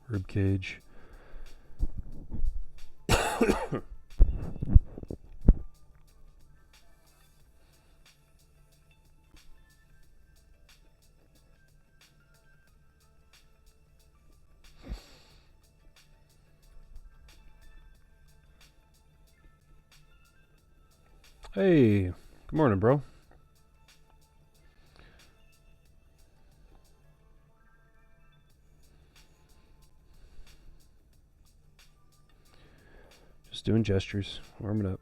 rib cage. Hey, good morning, bro. Just doing gestures, warming up.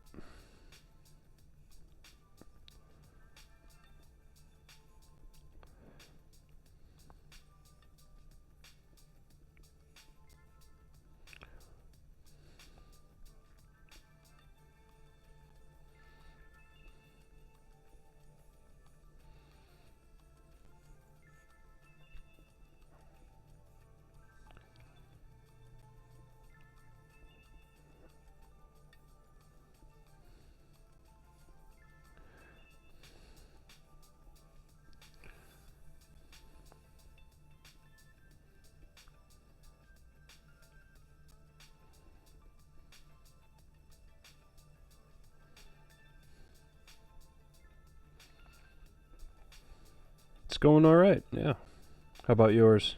It's going all right. Yeah. How about yours?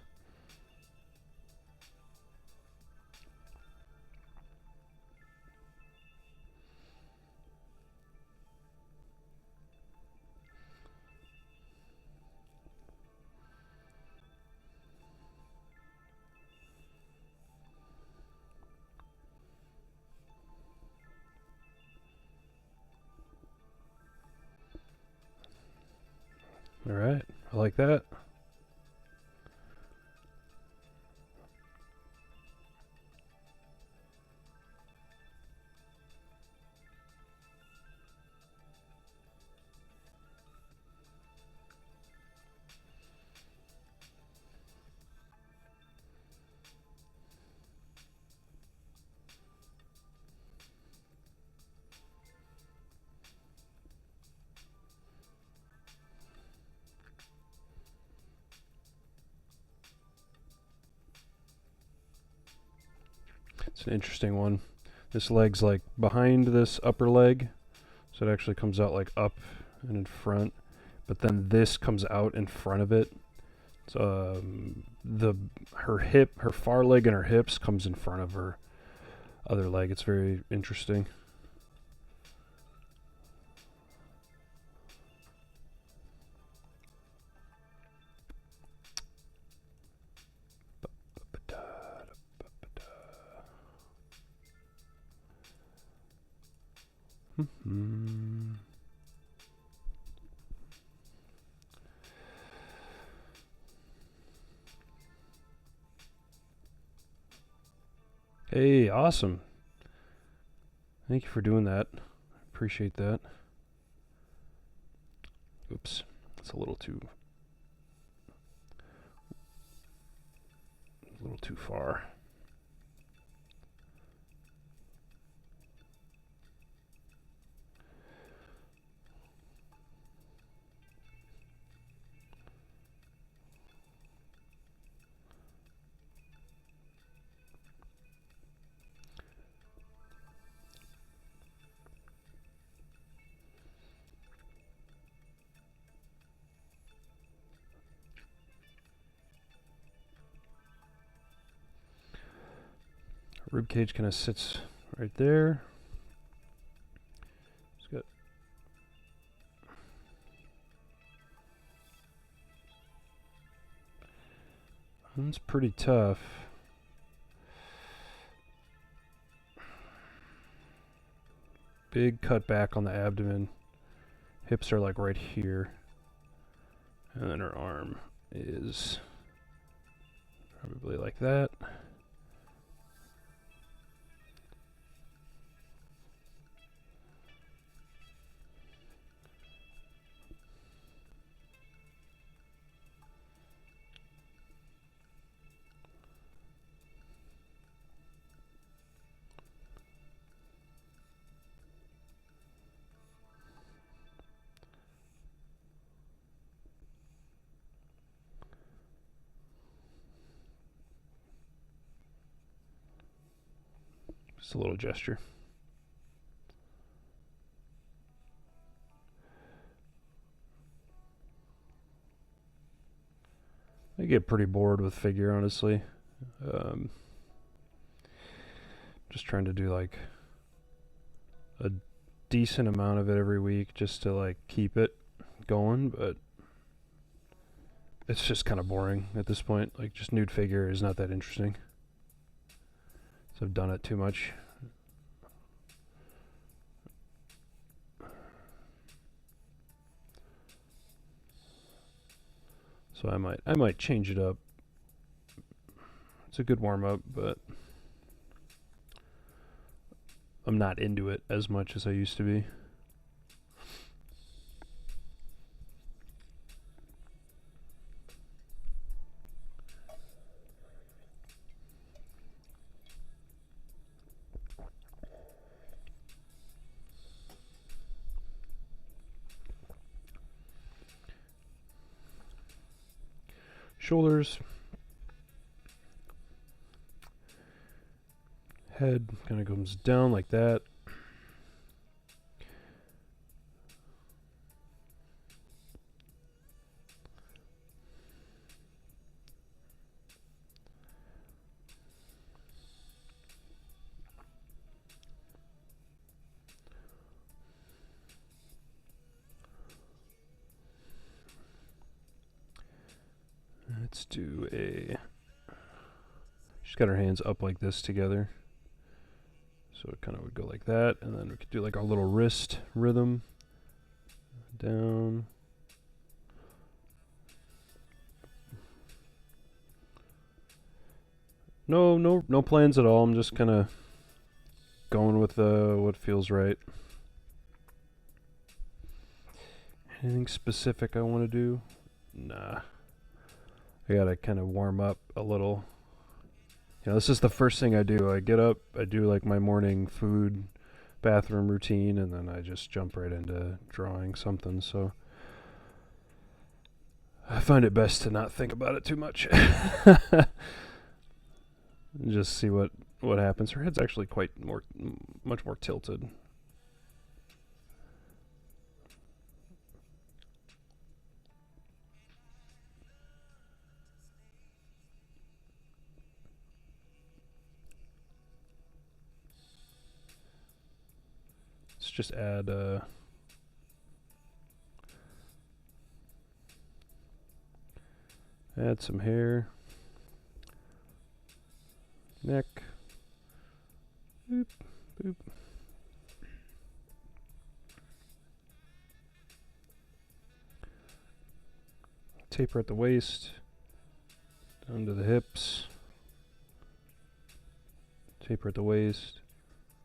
All right. I like that. It's an interesting one. This leg's like behind this upper leg, so it actually comes out like up and in front. But then this comes out in front of it. So her far leg and her hips comes in front of her other leg. It's very interesting. Hey, awesome. Thank you for doing that. Appreciate that. Oops, it's a little too far. Rib cage kind of sits right there. It's got That's pretty tough. Big cut back on the abdomen. Hips are like right here. And then her arm is probably like that. Just a little gesture. I get pretty bored with figure, honestly. Just trying to do like a decent amount of it every week just to like keep it going, but it's just kind of boring at this point. Like, just nude figure is not that interesting. So I've done it too much. So I might change it up. It's a good warm up, but I'm not into it as much as I used to be. Shoulders. Head kind of comes down like that. Let's do a... She's got her hands up like this together. So it kind of would go like that, and then we could do like our little wrist rhythm. Down. No plans at all. I'm just kind of going with what feels right. Anything specific I want to do? Nah. I gotta kind of warm up a little. You know, this is the first thing I do. I get up, I do like my morning food, bathroom routine, and then I just jump right into drawing something. So I find it best to not think about it too much. Just see what happens. Her head's actually much more tilted. Let's just add some hair. Neck. Boop, boop. Taper at the waist, down to the hips. Taper at the waist,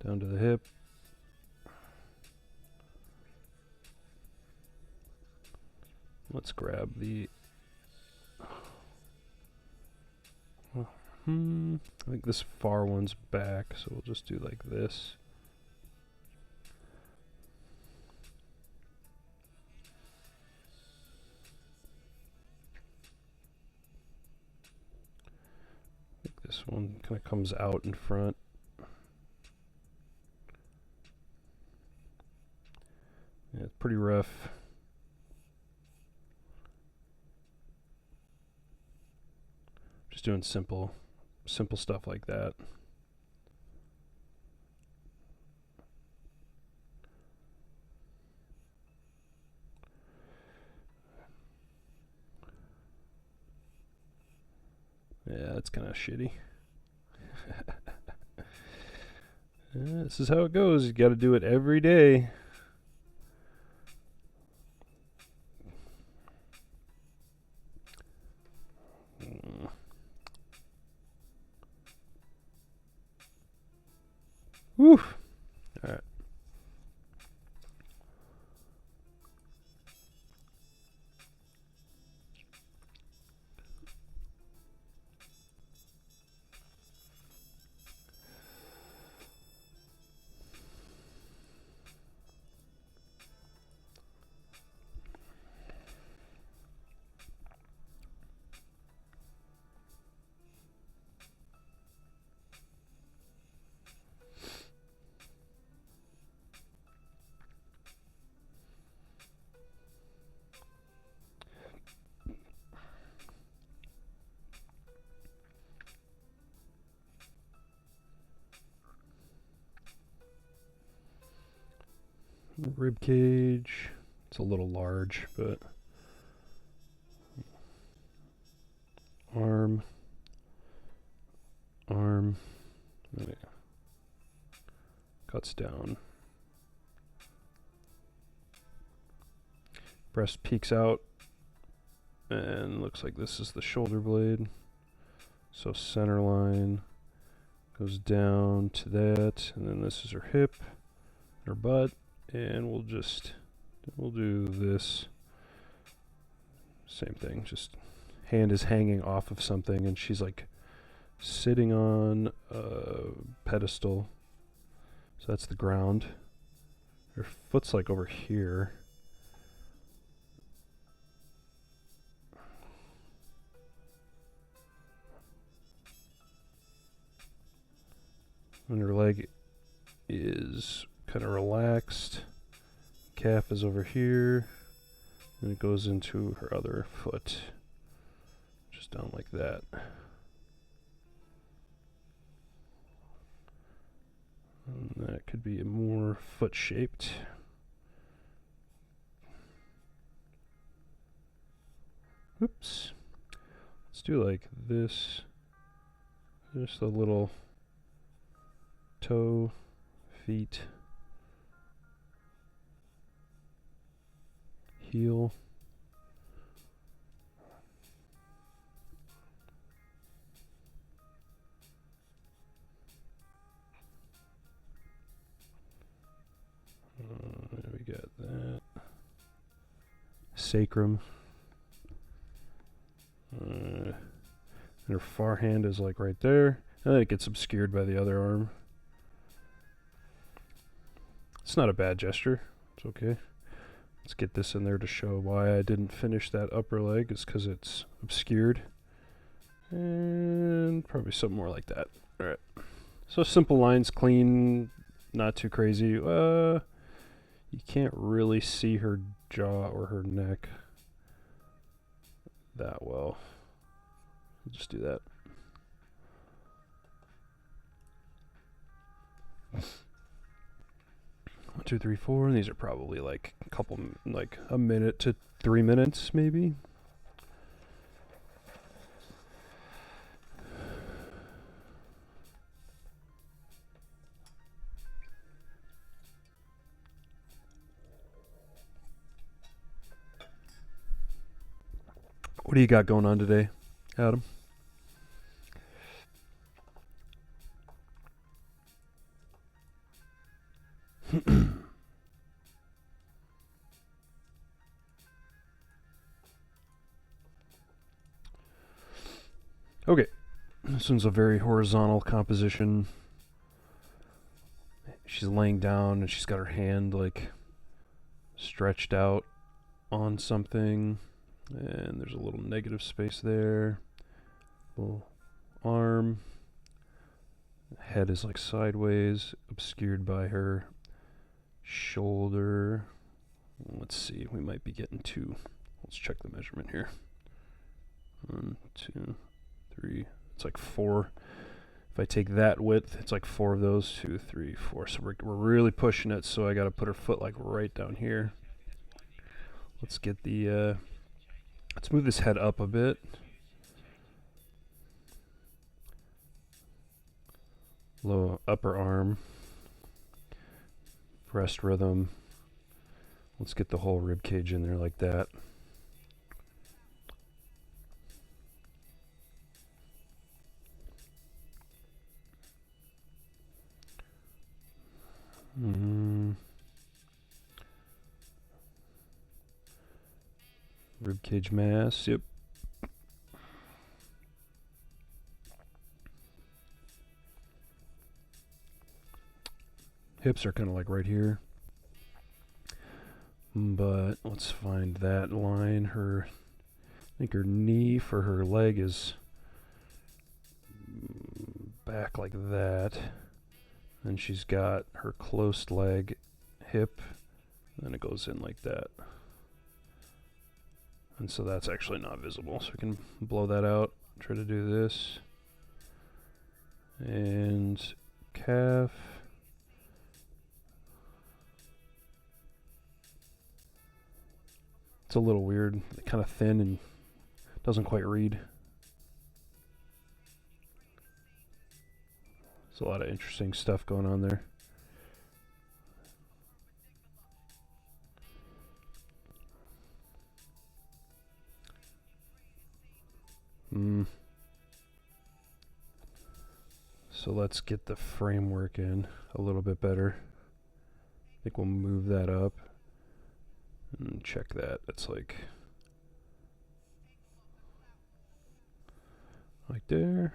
down to the hip. Let's grab the... I think this far one's back, so we'll just do like this. I think this one kind of comes out in front. Yeah, it's pretty rough. Just doing simple stuff like that. Yeah, that's kind of shitty. This is how it goes. You got to do it every day. Whew. All right. Rib cage. It's a little large, but arm. Okay. Cuts down. Breast peeks out, and looks like this is the shoulder blade. So center line goes down to that, and then this is her hip, her butt, and we'll do this. Same thing, just hand is hanging off of something, and she's like sitting on a pedestal. So that's the ground. Her foot's like over here. And her leg is kind of relaxed. Calf is over here. And it goes into her other foot. Just down like that. And that could be more foot shaped. Oops. Let's do like this. Just a little toe, feet, heel. We got that. Sacrum. And her far hand is like right there. And then it gets obscured by the other arm. It's not a bad gesture. It's okay. Let's get this in there to show why I didn't finish that upper leg. It's because it's obscured. And probably something more like that. Alright. So simple lines, clean, not too crazy. You can't really see her jaw or her neck that well. We'll just do that. 1, 2, 3, 4. And these are probably like a couple, like a minute to 3 minutes, maybe. What do you got going on today, Adam? Okay, this one's a very horizontal composition. She's laying down and she's got her hand like stretched out on something, and there's a little negative space there. Little arm. Head is like sideways, obscured by her shoulder. Let's see, we might be getting two. Let's check the measurement here. 1, 2, 3. It's like 4. If I take that width, it's like 4 of those. 2, 3, 4. So we're really pushing it. So I got to put her foot like right down here. Let's get the. Let's move this head up a bit. Low upper arm. Breast rhythm. Let's get the whole rib cage in there like that. Rib cage mass, yep. Hips are kind of like right here. But let's find that line. I think her knee for her leg is back like that. And she's got her closed leg hip, and it goes in like that. And so that's actually not visible. So we can blow that out, try to do this. And calf. It's a little weird, kind of thin and doesn't quite read. There's a lot of interesting stuff going on there. So let's get the framework in a little bit better. I think we'll move that up and check that. It's like there.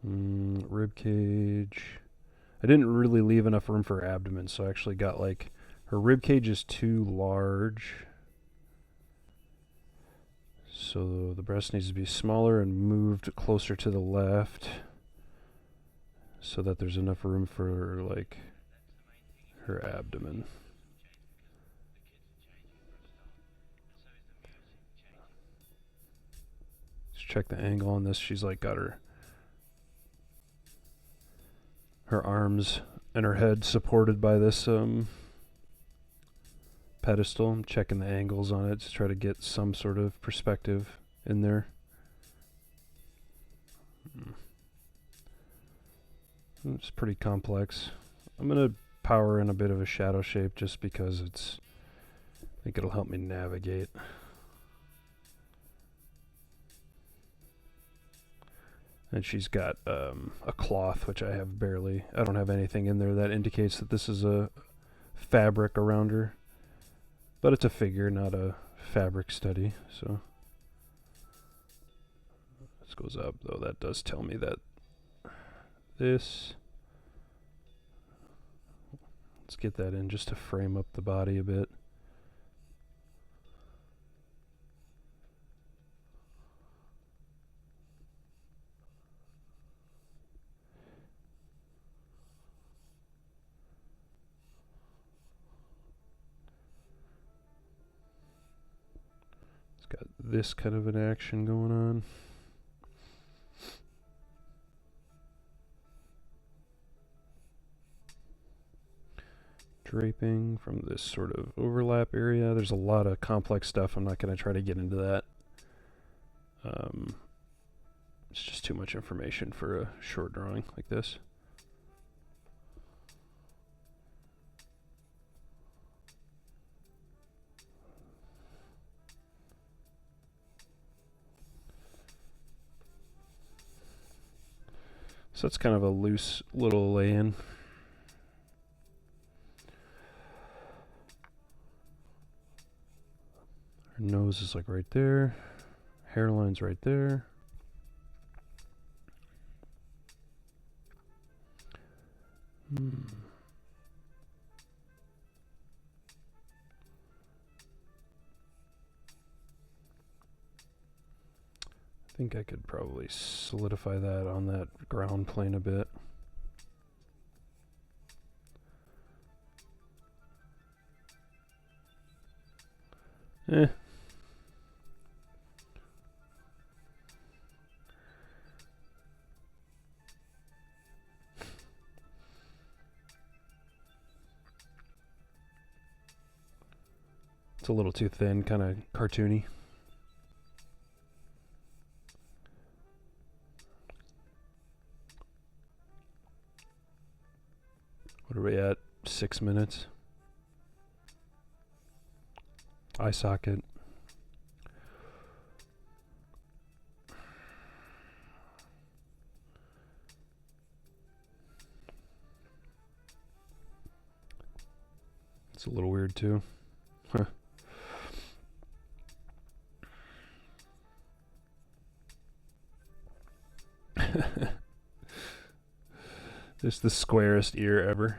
Rib cage. I didn't really leave enough room for her abdomen, so I actually got like her rib cage is too large. So the breast needs to be smaller and moved closer to the left so that there's enough room for like her abdomen. Let's check the angle on this. She's like got her arms and her head supported by this pedestal. I'm checking the angles on it to try to get some sort of perspective in there. It's pretty complex. I'm going to power in a bit of a shadow shape just because I think it'll help me navigate. And she's got a cloth, which I have barely. I don't have anything in there that indicates that this is a fabric around her. But it's a figure, not a fabric study. So this goes up, though. That does tell me that this. Let's get that in just to frame up the body a bit. Got this kind of an action going on. Draping from this sort of overlap area. There's a lot of complex stuff. I'm not going to try to get into that. It's just too much information for a short drawing like this. So that's kind of a loose little lay-in. Her nose is like right there. Hairline's right there. I think I could probably solidify that on that ground plane a bit. It's a little too thin, kind of cartoony. What are we at? 6 minutes. Eye socket. It's a little weird too. Huh. This is the squarest ear ever.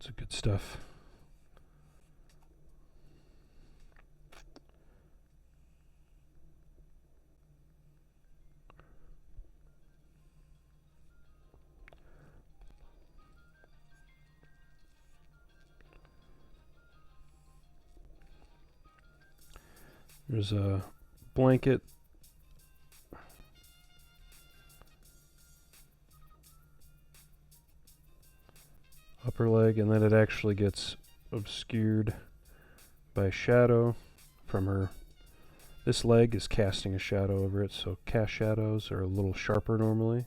Lots of good stuff. There's a blanket. Upper leg, and then it actually gets obscured by shadow from her. This leg is casting a shadow over it, so cast shadows are a little sharper normally.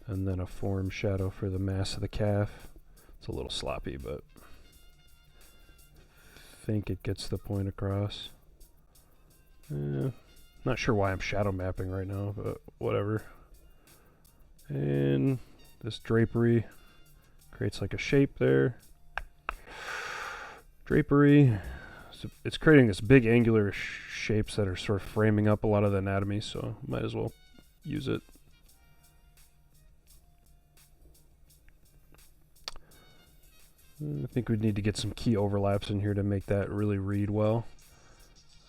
And then a form shadow for the mass of the calf. It's a little sloppy, but I think it gets the point across. Not sure why I'm shadow mapping right now, but whatever. And this drapery creates like a shape there. Drapery. So it's creating this big angular shapes that are sort of framing up a lot of the anatomy, so might as well use it. I think we'd need to get some key overlaps in here to make that really read well.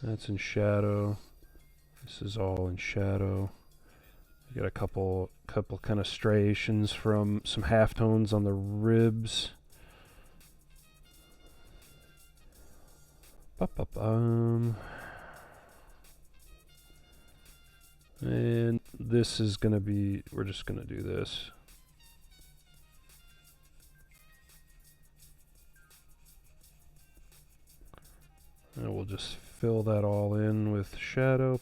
That's in shadow. This is all in shadow. You got a couple kind of striations from some halftones on the ribs. And this is gonna be, we're just gonna do this. And we'll just fill that all in with shadow.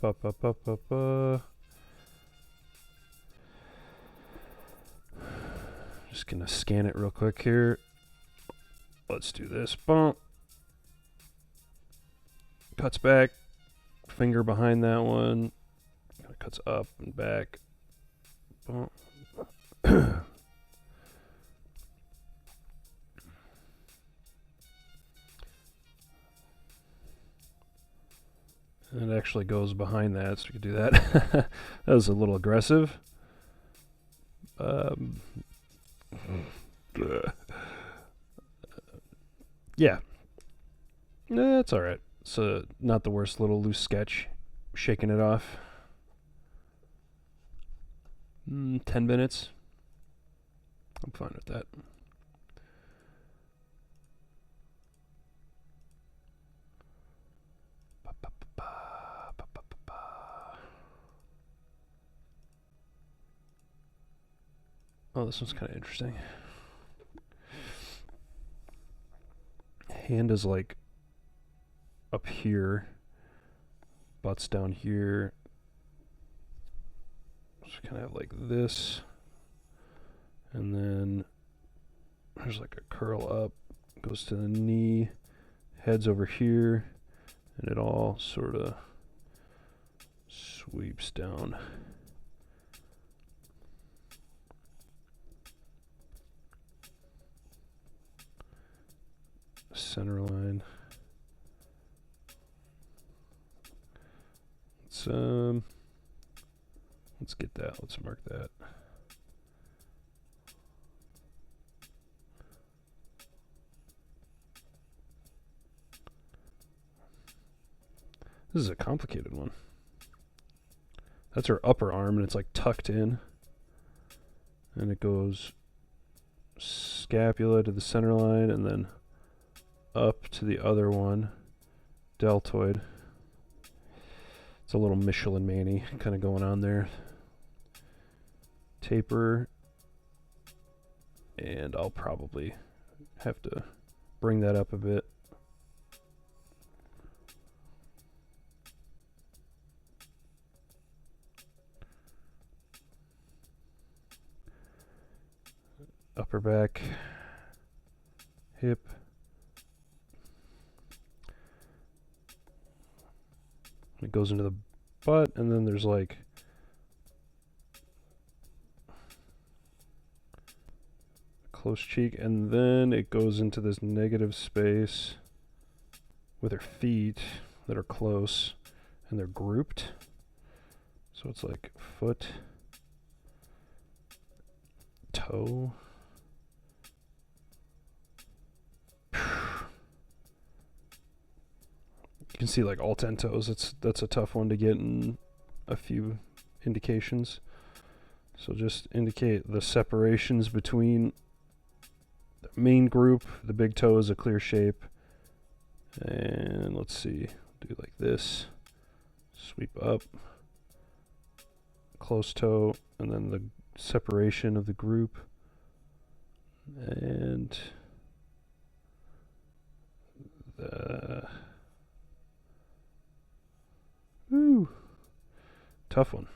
Just gonna scan it real quick here. Let's do this. Bump. Cuts back. Finger behind that one. Cuts up and back. Bump. And it actually goes behind that, so we could do that. That was a little aggressive. Yeah. That's alright. So, not the worst little loose sketch. Shaking it off. 10 minutes. I'm fine with that. Oh, this one's kind of interesting. Hand is like up here, butt's down here. Just kind of like this, and then there's like a curl up, goes to the knee, head's over here, and it all sort of sweeps down. Center line. Let's get that. Let's mark that. This is a complicated one. That's her upper arm, and it's like tucked in. And it goes scapula to the center line, and then up to the other one, deltoid. It's a little Michelin Manny kind of going on there. Taper, and I'll probably have to bring that up a bit. Upper back, hip. It goes into the butt, and then there's like close cheek, and then it goes into this negative space with her feet that are close, and they're grouped. So it's like foot, toe, can see like all 10 toes. That's a tough one to get in a few indications. So just indicate the separations between the main group. The big toe is a clear shape. And let's see, do like this. Sweep up. Close toe, and then the separation of the group. And Woo! Tough one.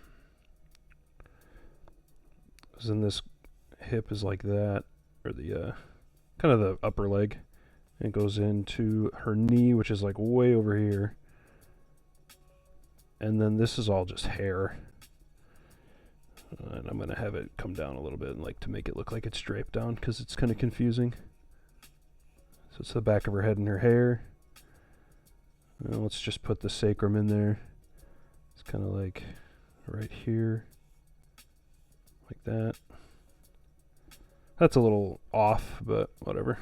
Because then this hip is like that, or the kind of the upper leg. And it goes into her knee, which is like way over here. And then this is all just hair. And I'm going to have it come down a little bit, and like to make it look like it's draped down, because it's kind of confusing. So it's the back of her head and her hair. And let's just put the sacrum in there. It's kind of like right here, like that. That's a little off, but whatever.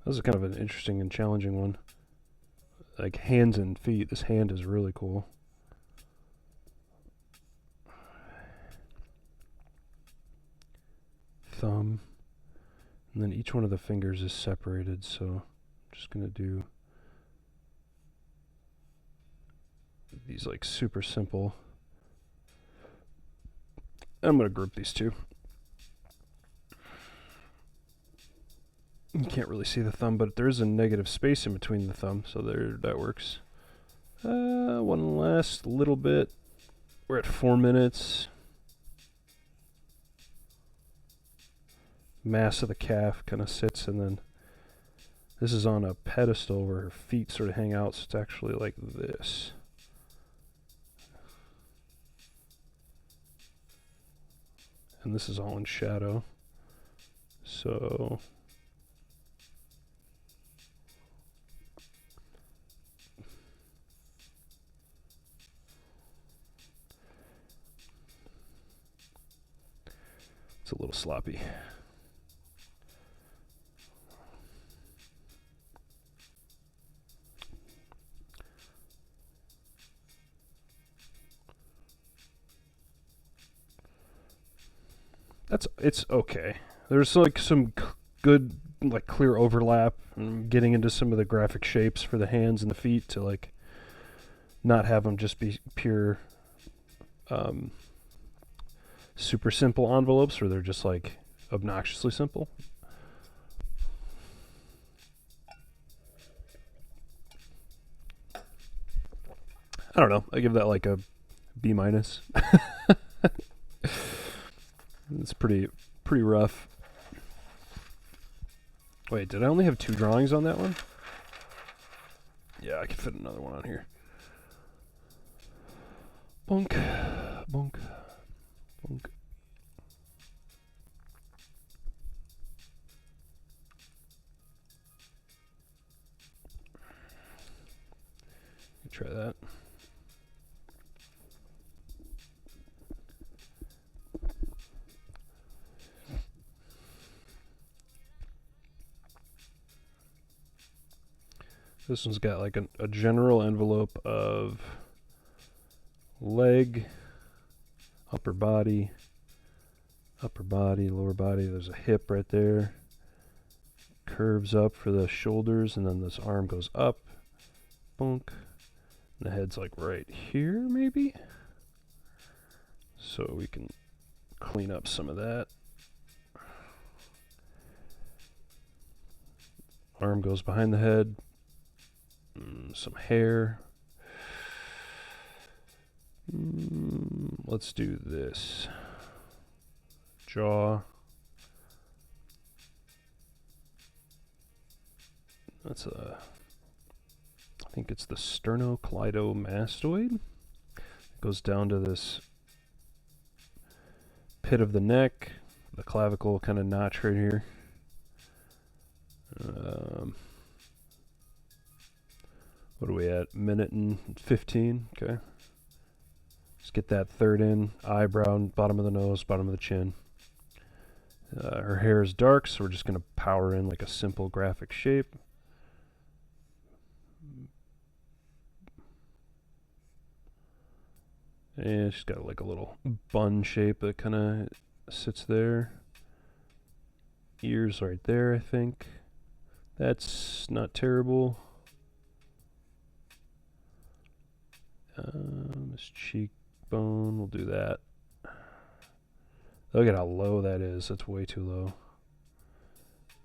This is kind of an interesting and challenging one. Like hands and feet. This hand is really cool. Thumb. And then each one of the fingers is separated, so I'm just going to do these like super simple. I'm going to group these two. You can't really see the thumb, but there is a negative space in between the thumb, so there, that works. One last little bit. We're at 4 minutes. Mass of the calf kind of sits, and then this is on a pedestal where her feet sort of hang out, so it's actually like this. And this is all in shadow. So it's a little sloppy. It's okay. There's like some good, like clear overlap. I'm getting into some of the graphic shapes for the hands and the feet to like not have them just be pure super simple envelopes where they're just like obnoxiously simple. I don't know. I give that like a B-. It's pretty rough. Wait, did I only have 2 drawings on that one? Yeah, I could fit another one on here. Bonk, bonk, bonk. Try that. This one's got like a general envelope of leg, upper body, lower body. There's a hip right there. Curves up for the shoulders, and then this arm goes up. Bonk. And the head's like right here, maybe? So we can clean up some of that. Arm goes behind the head. Some hair. Let's do this. Jaw. That's a, I think it's the sternocleidomastoid. It goes down to this pit of the neck, the clavicle kind of notch right here. What are we at? Minute and 15. Okay. Just get that third in, eyebrow, bottom of the nose, bottom of the chin. Her hair is dark, so we're just going to power in like a simple graphic shape. And she's got like a little bun shape that kind of sits there. Ears right there, I think. That's not terrible. This cheekbone, we'll do that. Look at how low that is. That's way too low.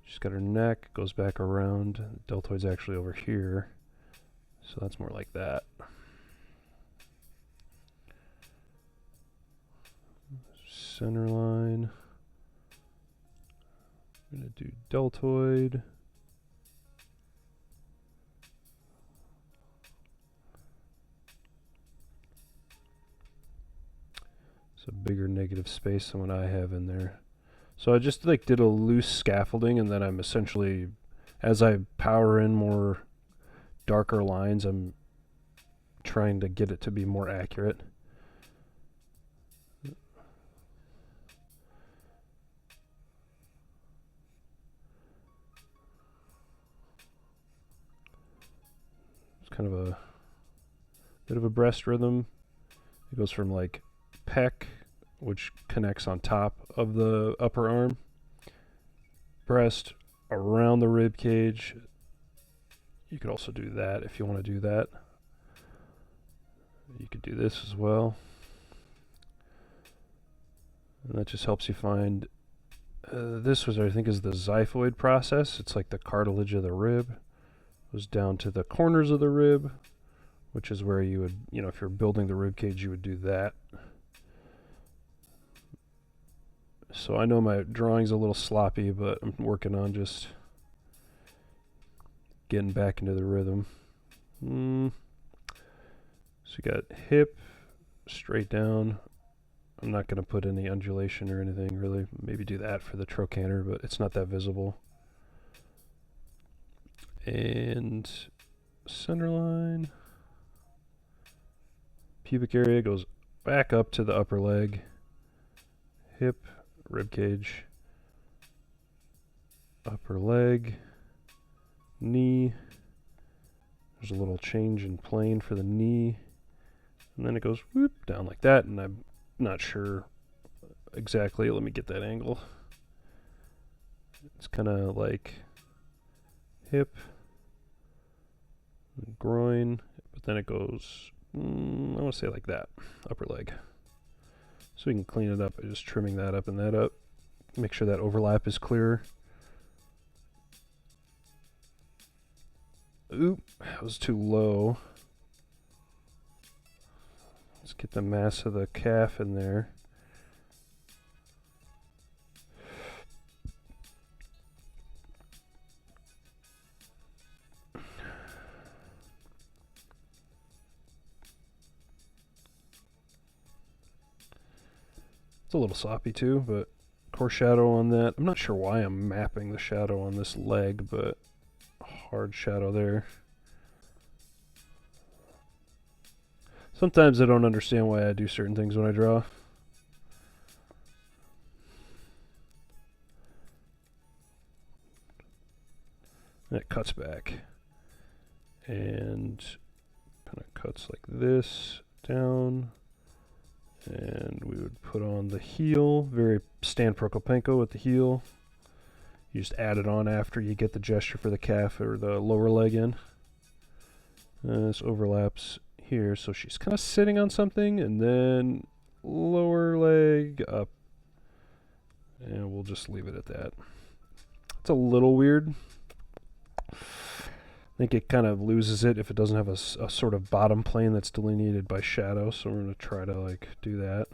She's got her neck, goes back around. The deltoid's actually over here. So that's more like that. Center line. I'm going to do deltoid. It's a bigger negative space than what I have in there. So I just like did a loose scaffolding, and then I'm essentially, as I power in more darker lines, I'm trying to get it to be more accurate. It's kind of a bit of a breast rhythm. It goes from like pec, which connects on top of the upper arm, breast, around the rib cage. You could also do that if you want to do that. You could do this as well. And that just helps you find, this was, I think, is the xiphoid process. It's like the cartilage of the rib. It goes down to the corners of the rib, which is where you would, you know, if you're building the rib cage, you would do that. So I know my drawing's a little sloppy, but I'm working on just getting back into the rhythm. So you got hip, straight down. I'm not going to put any undulation or anything, really. Maybe do that for the trochanter, but it's not that visible. And center line. Pubic area goes back up to the upper leg. Hip, rib cage, upper leg, knee. There's a little change in plane for the knee. And then it goes whoop down like that, and I'm not sure exactly. Let me get that angle. It's kind of like hip, groin, but then it goes, I want to say like that, upper leg. So we can clean it up by just trimming that up and that up. Make sure that overlap is clear. Oop, that was too low. Let's get the mass of the calf in there. It's a little sloppy too, but core shadow on that. I'm not sure why I'm mapping the shadow on this leg, but hard shadow there. Sometimes I don't understand why I do certain things when I draw. And it cuts back. And kind of cuts like this down. And we would put on the heel, very Stan Prokopenko with the heel. You just add it on after you get the gesture for the calf or the lower leg in. This overlaps here, so she's kind of sitting on something, and then lower leg up. And we'll just leave it at that. It's a little weird. I think it kind of loses it if it doesn't have a sort of bottom plane that's delineated by shadow, so we're going to try to like do that.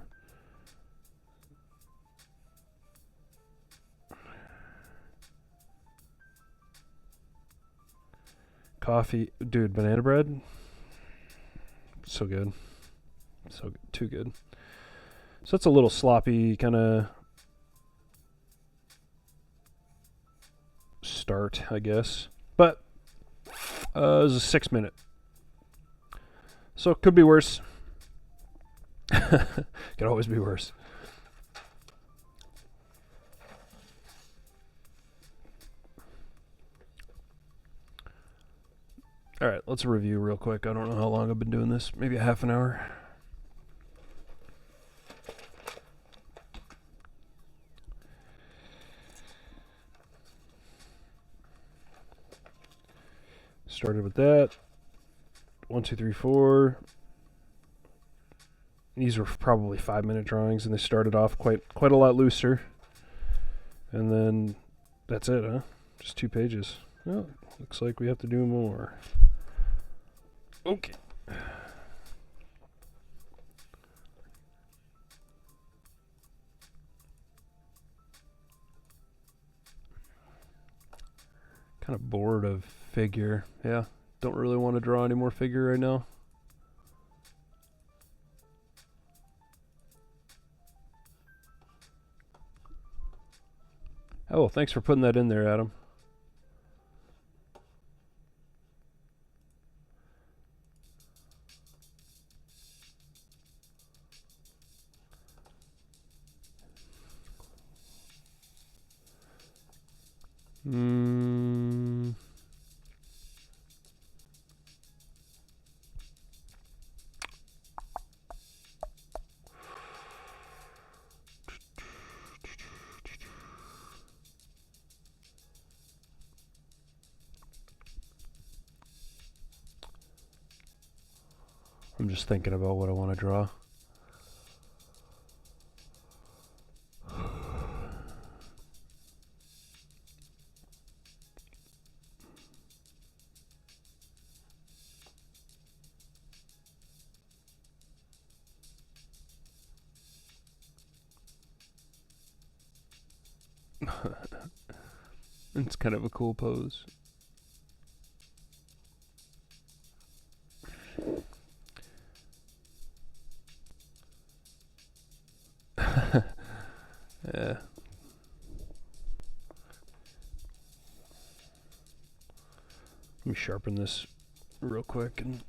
Coffee, dude, banana bread, so good, so good, too good. So it's a little sloppy kind of start, I guess, but it was a 6 minute, so it could be worse. Could always be worse. Alright, let's review real quick. I don't know how long I've been doing this. Maybe a half an hour. Started with that. 1, 2, 3, 4. These were probably 5-minute drawings, and they started off quite a lot looser. And then that's it, huh? Just 2 pages. Well, looks like we have to do more. Okay. Kind of bored of figure. Yeah, don't really want to draw any more figure right now. Oh, thanks for putting that in there, Adam. I'm just thinking about what I want to draw. It's kind of a cool pose. Yeah. Let me sharpen this real quick and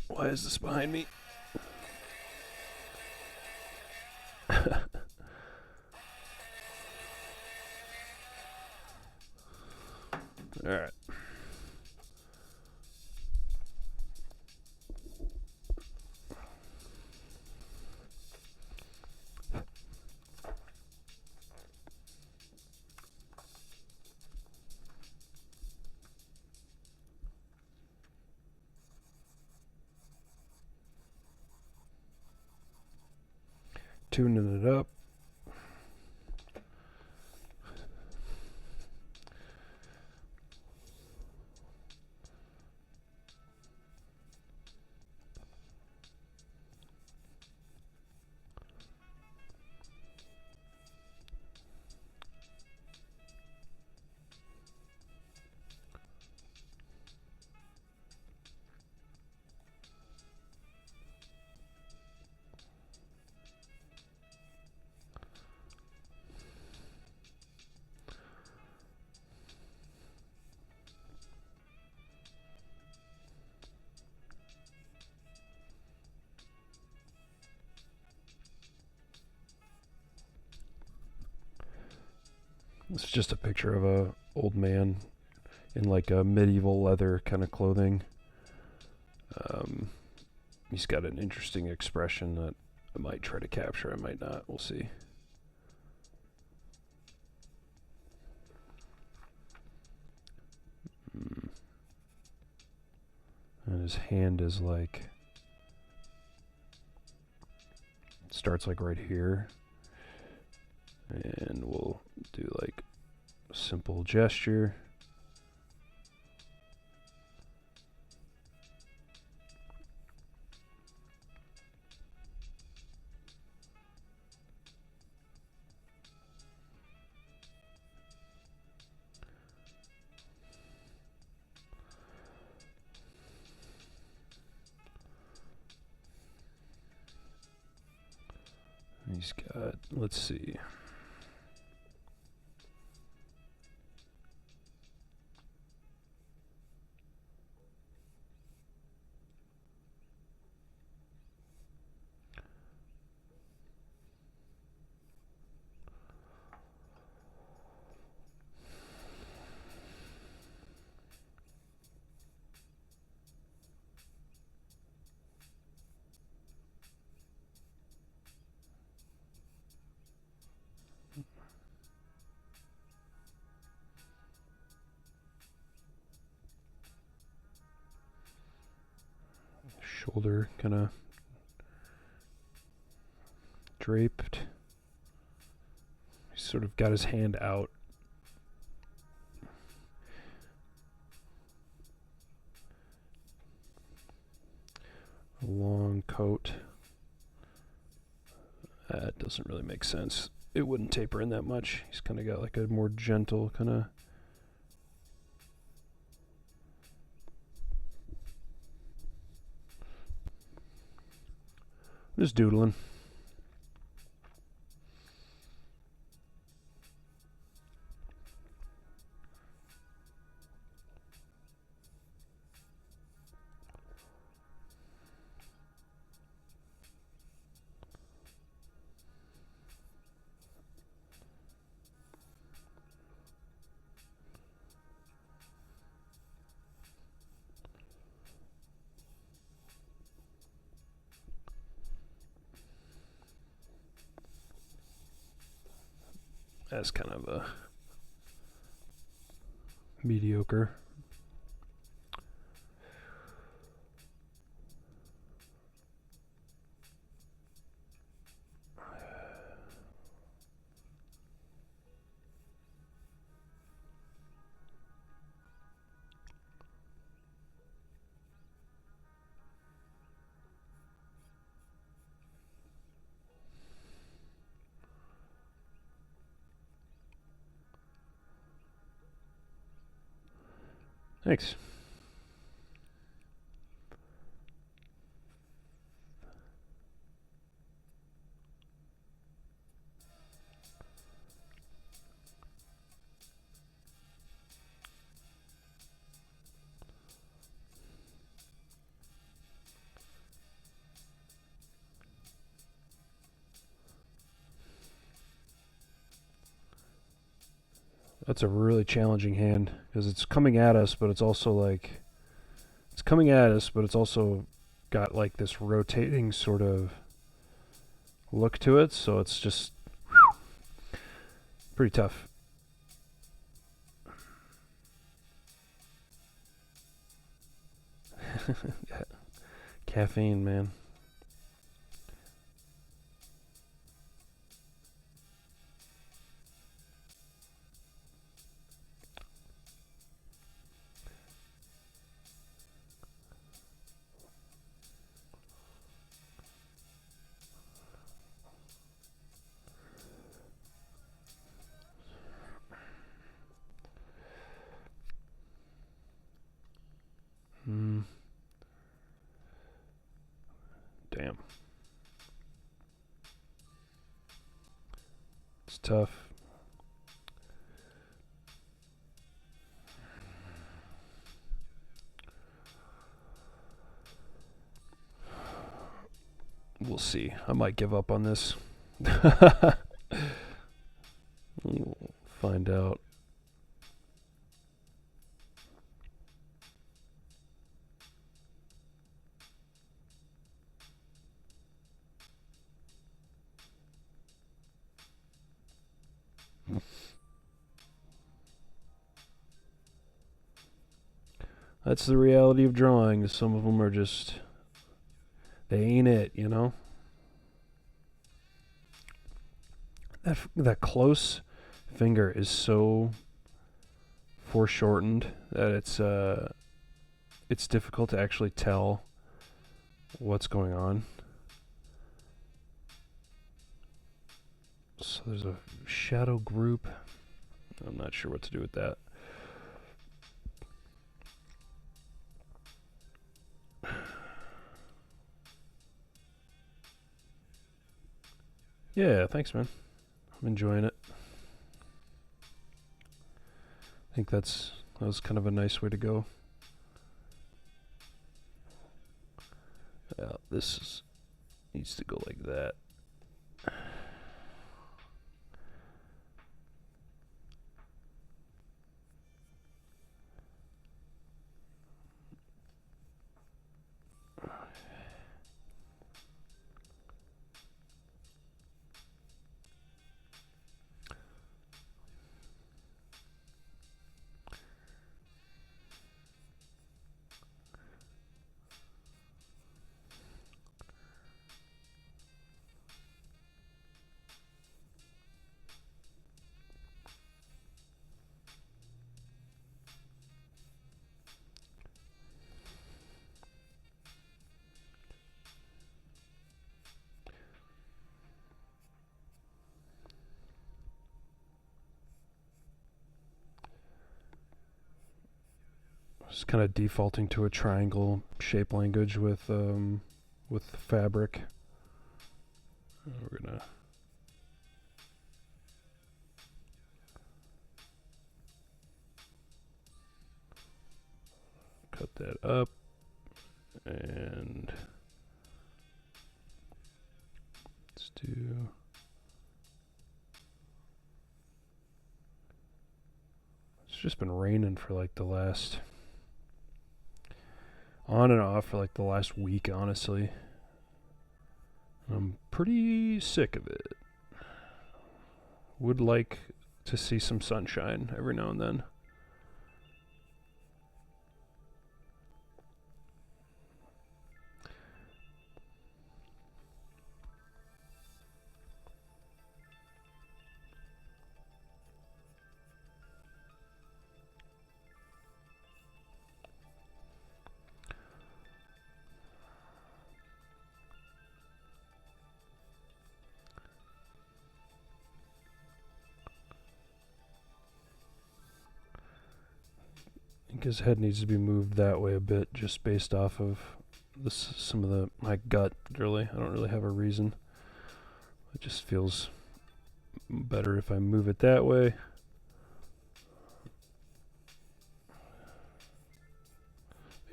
why is this behind me? All right. Tuning it up. This is just a picture of a old man in like a medieval leather kind of clothing. He's got an interesting expression that I might try to capture. I might not. We'll see. And his hand is like, starts like right here. And we'll do like a simple gesture. He's got, let's see. shoulder kind of draped. He's sort of got his hand out. A long coat. That doesn't really make sense. It wouldn't taper in that much. He's kind of got like a more gentle kind of. Just doodling. That's kind of a mediocre. Thanks. That's a really challenging hand because it's coming at us, but it's also like it's coming at us, but it's also got like this rotating sort of look to it, so it's just pretty tough. Caffeine, man. Damn. It's tough. We'll see. I might give up on this. We'll find out. That's the reality of drawing. Some of them are just, they ain't it, you know? That close finger is so foreshortened that it's difficult to actually tell what's going on. So there's a shadow group. I'm not sure what to do with that. Yeah, thanks, man. I'm enjoying it. I think that was kind of a nice way to go. Yeah, needs to go like that. Just kind of defaulting to a triangle shape language with fabric. We're gonna cut that up and let's do it's just been raining for like the last on and off for like the last week, honestly. I'm pretty sick of it. Would like to see some sunshine every now and then. I think his head needs to be moved that way a bit, just based off of this, some of my gut. Really, I don't really have a reason. It just feels better if I move it that way.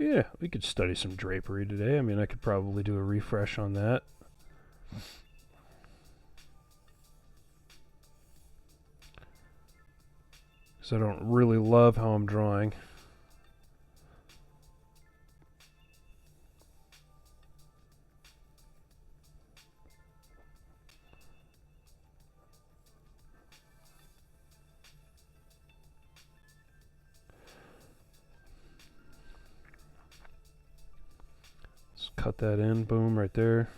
Yeah, we could study some drapery today. I mean, I could probably do a refresh on that. Because I don't really love how I'm drawing. Cut that in, boom, right there.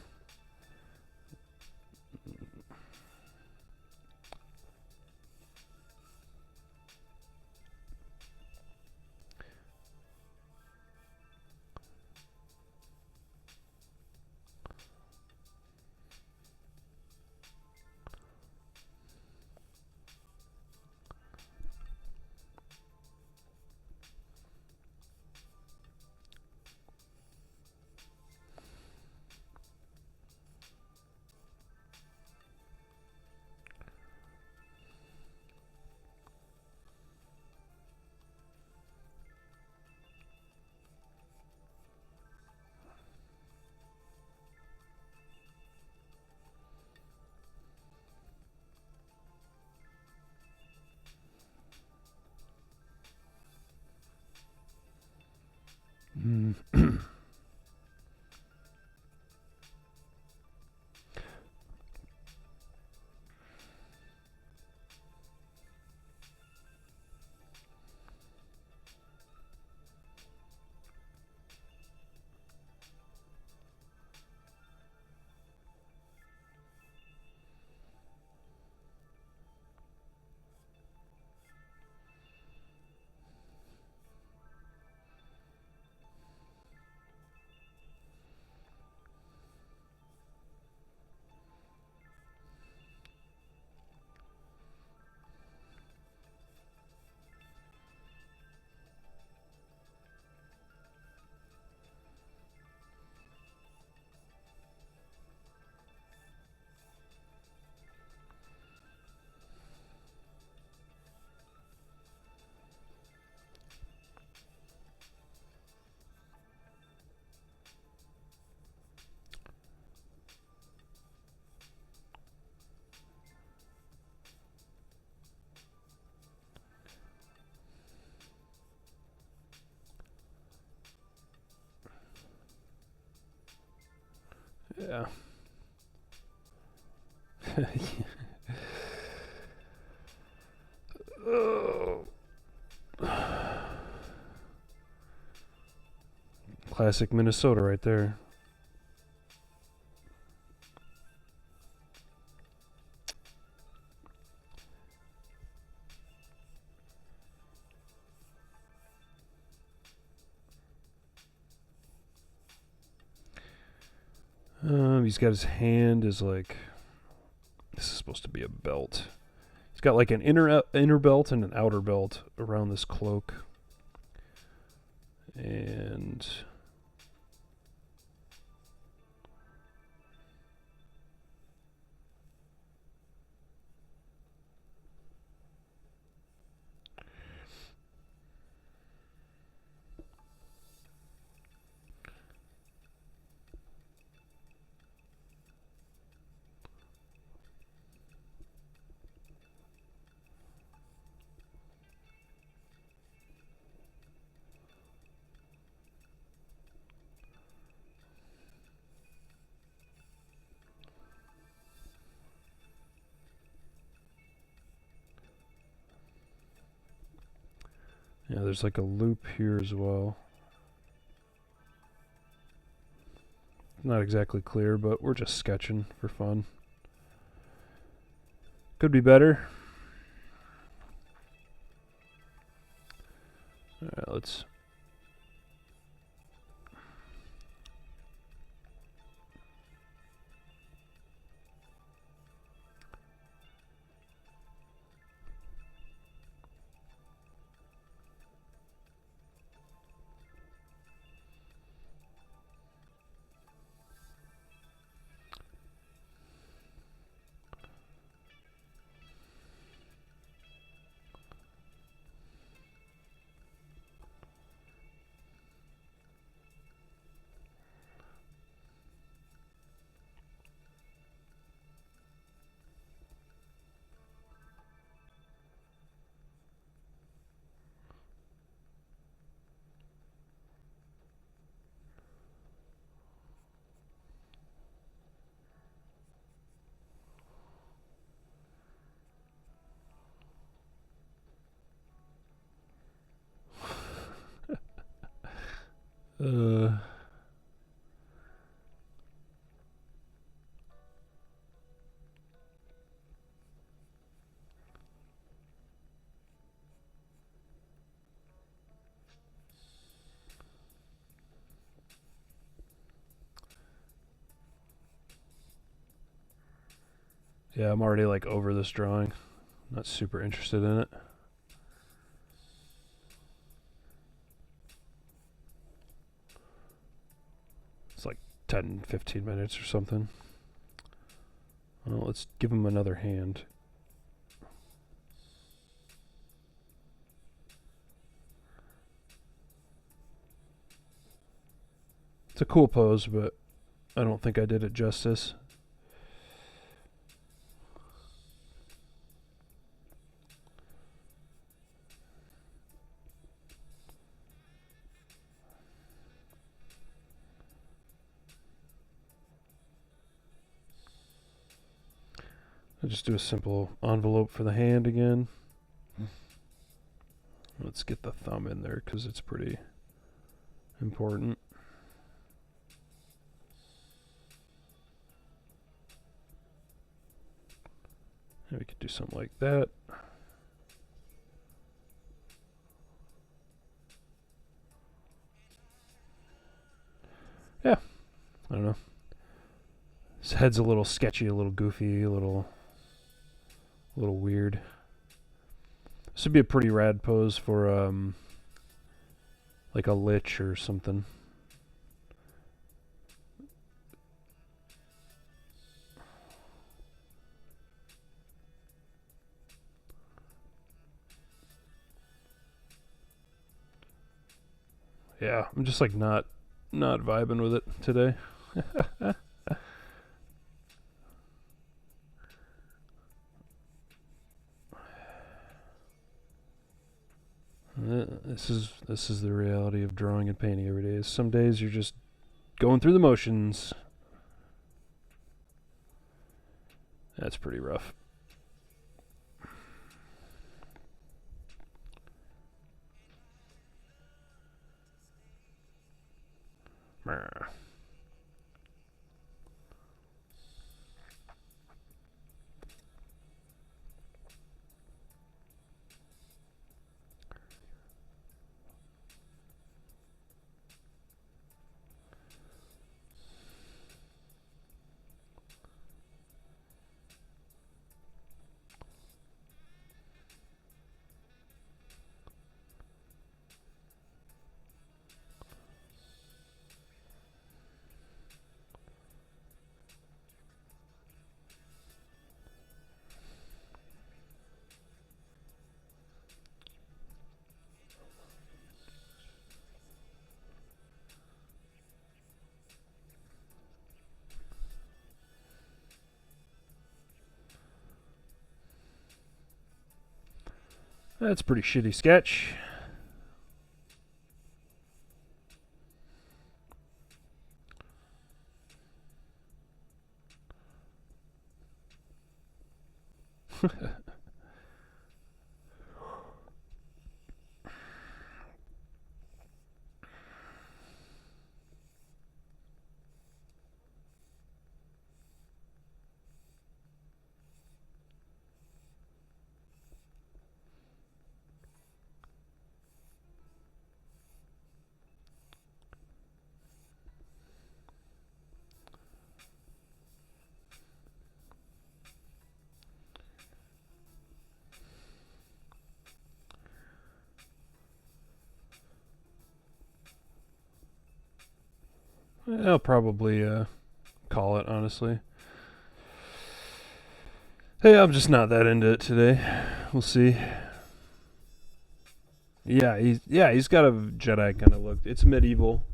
Yeah. Oh. Classic Minnesota right there. He's got his hand is like, this is supposed to be a belt. He's got like an inner belt and an outer belt around this cloak. And yeah, there's like a loop here as well. Not exactly clear, but we're just sketching for fun. Could be better. Alright, let's... yeah, I'm already like over this drawing. Not super interested in it. It's like 10, 15 minutes or something. Well, let's give him another hand. It's a cool pose, but I don't think I did it justice. I'll just do a simple envelope for the hand again. Let's get the thumb in there because it's pretty important. And we could do something like that. Yeah, I don't know. His head's a little sketchy, a little goofy, a little weird. This would be a pretty rad pose for like a lich or something. Yeah, I'm just like not vibing with it today. This is the reality of drawing and painting every day. Some days you're just going through the motions. That's pretty rough. That's a pretty shitty sketch. I'll probably call it, honestly. Hey, I'm just not that into it today. We'll see. Yeah, he's got a Jedi kind of look. It's medieval,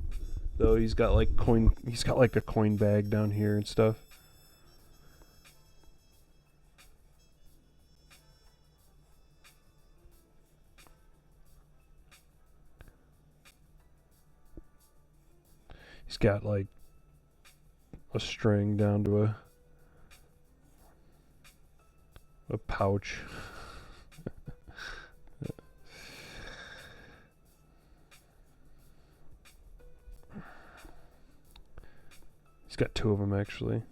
though. He's got like a coin bag down here and stuff. He's got like a string down to a pouch. He's got two of them actually.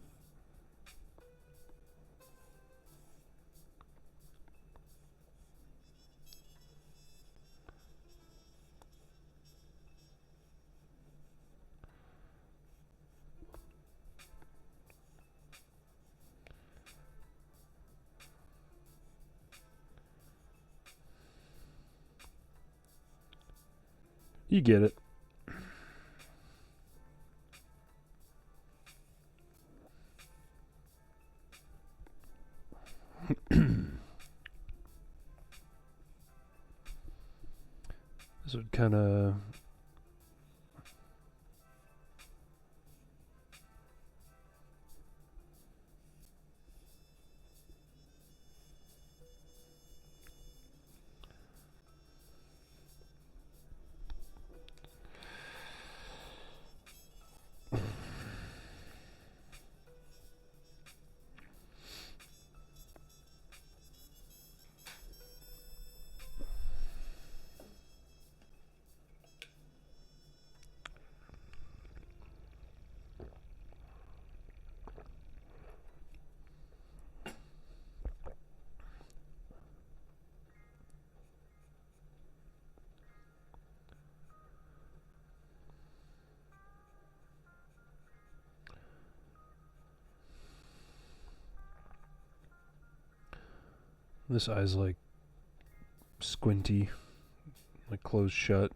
You get it. This would kind of... This eye's like squinty, like closed shut.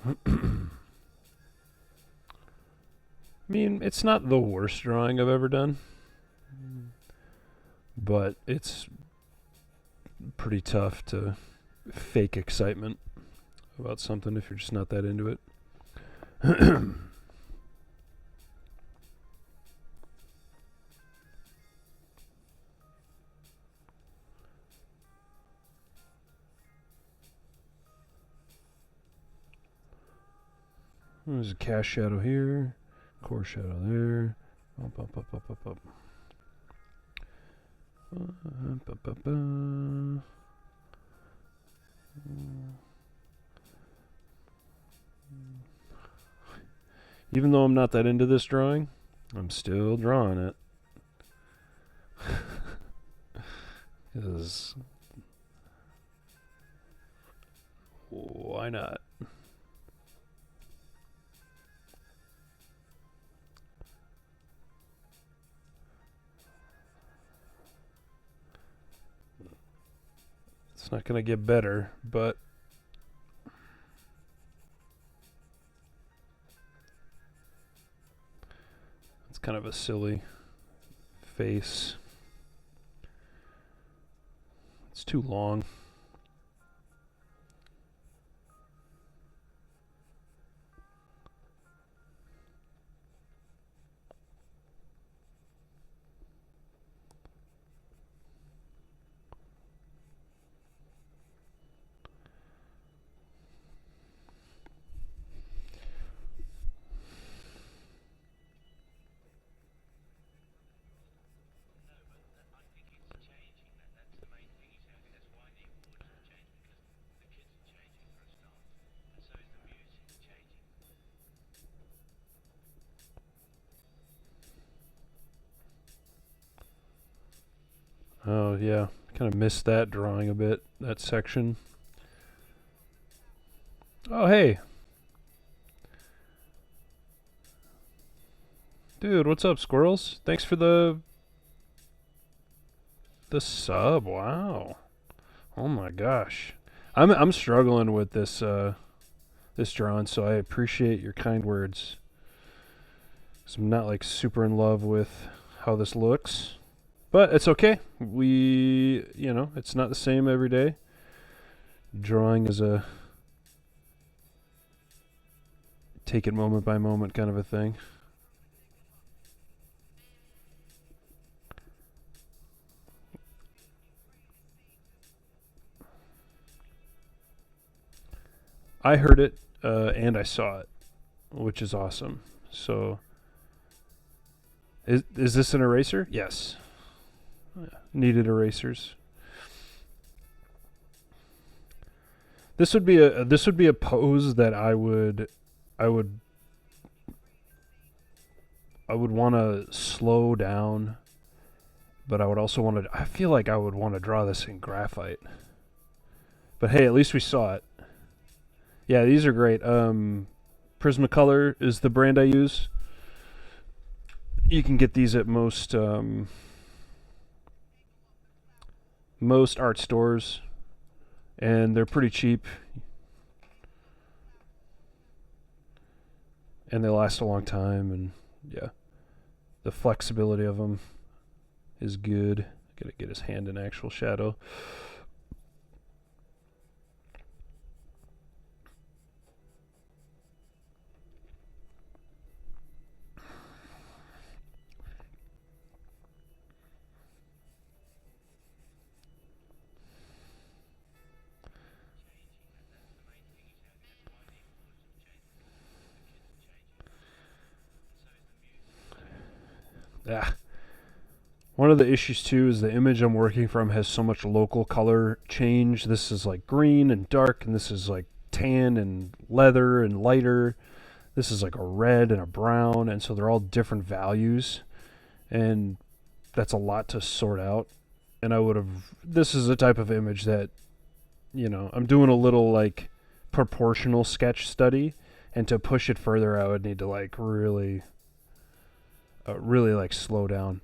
I mean, it's not the worst drawing I've ever done, but it's pretty tough to fake excitement about something if you're just not that into it. There's a cast shadow here, core shadow there. Up, up, up, up, up, up. Even though I'm not that into this drawing, I'm still drawing it. Because why not? It's not going to get better, but it's kind of a silly face. It's too long. Oh, yeah. Kind of missed that drawing a bit, that section. Oh, hey. Dude, what's up, squirrels? Thanks for the sub. Wow. Oh my gosh. I'm struggling with this this drawing, so I appreciate your kind words. 'Cause I'm not like super in love with how this looks. But it's okay. It's not the same every day. Drawing is a take it moment by moment kind of a thing. I heard it and I saw it, which is awesome. So, is this an eraser? Yes. Needed erasers. This would be a pose that I would want to slow down, but I would also want to. I feel like I would want to draw this in graphite. But hey, at least we saw it. Yeah, these are great. Prismacolor is the brand I use. You can get these at most art stores, and they're pretty cheap, and they last a long time. And yeah, the flexibility of them is good. Gotta get his hand in actual shadow. Ah. One of the issues too is the image I'm working from has so much local color change. This is like green and dark, and this is like tan and leather and lighter. This is like a red and a brown, and so they're all different values, and that's a lot to sort out. And this is a type of image that, I'm doing a little like proportional sketch study, and to push it further, I would need to like really like slow down.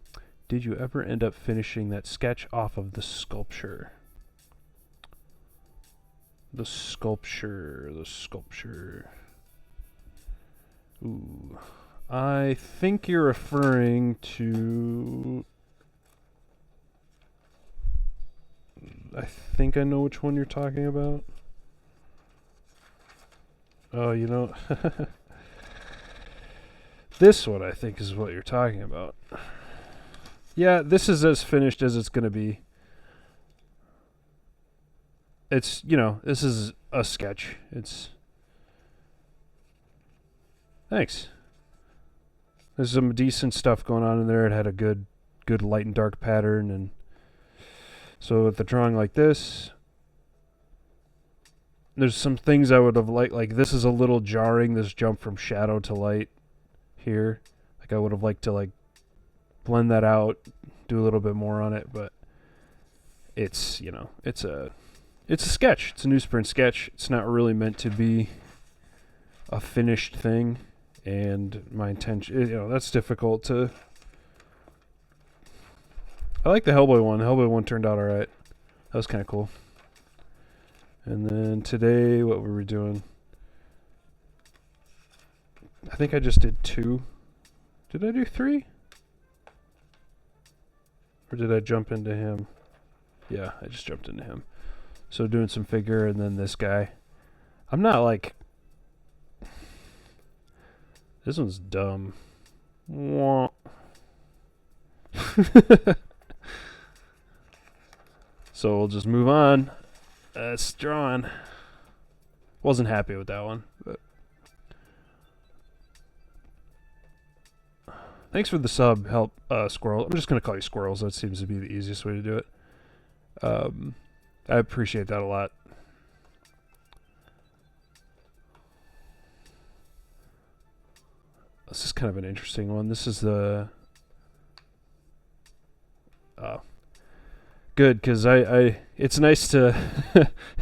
Did you ever end up finishing that sketch off of the sculpture? The sculpture. Ooh. I think you're referring to... I think I know which one you're talking about. Oh, this one I think is what you're talking about. Yeah, this is as finished as it's going to be. It's, this is a sketch. Thanks. There's some decent stuff going on in there. It had a good light and dark pattern, and so with the drawing like this, there's some things I would have liked. Like this is a little jarring. This jump from shadow to light here. Like I would have liked to like blend that out, do a little bit more on it, but it's it's a sketch. It's a newsprint sketch. It's not really meant to be a finished thing, and my intention, that's difficult to. I like the Hellboy one. Hellboy one turned out all right. That was kind of cool. And then today, what were we doing? I think I just did 2. Did I do 3? Or did I jump into him? Yeah, I just jumped into him. So doing some figure, and then this guy. I'm not like... This one's dumb. Wah. So we'll just move on. That's drawing. Wasn't happy with that one. But thanks for the sub, Squirrel. I'm just going to call you Squirrels. That seems to be the easiest way to do it. I appreciate that a lot. This is kind of an interesting one. This is the... good because it's nice to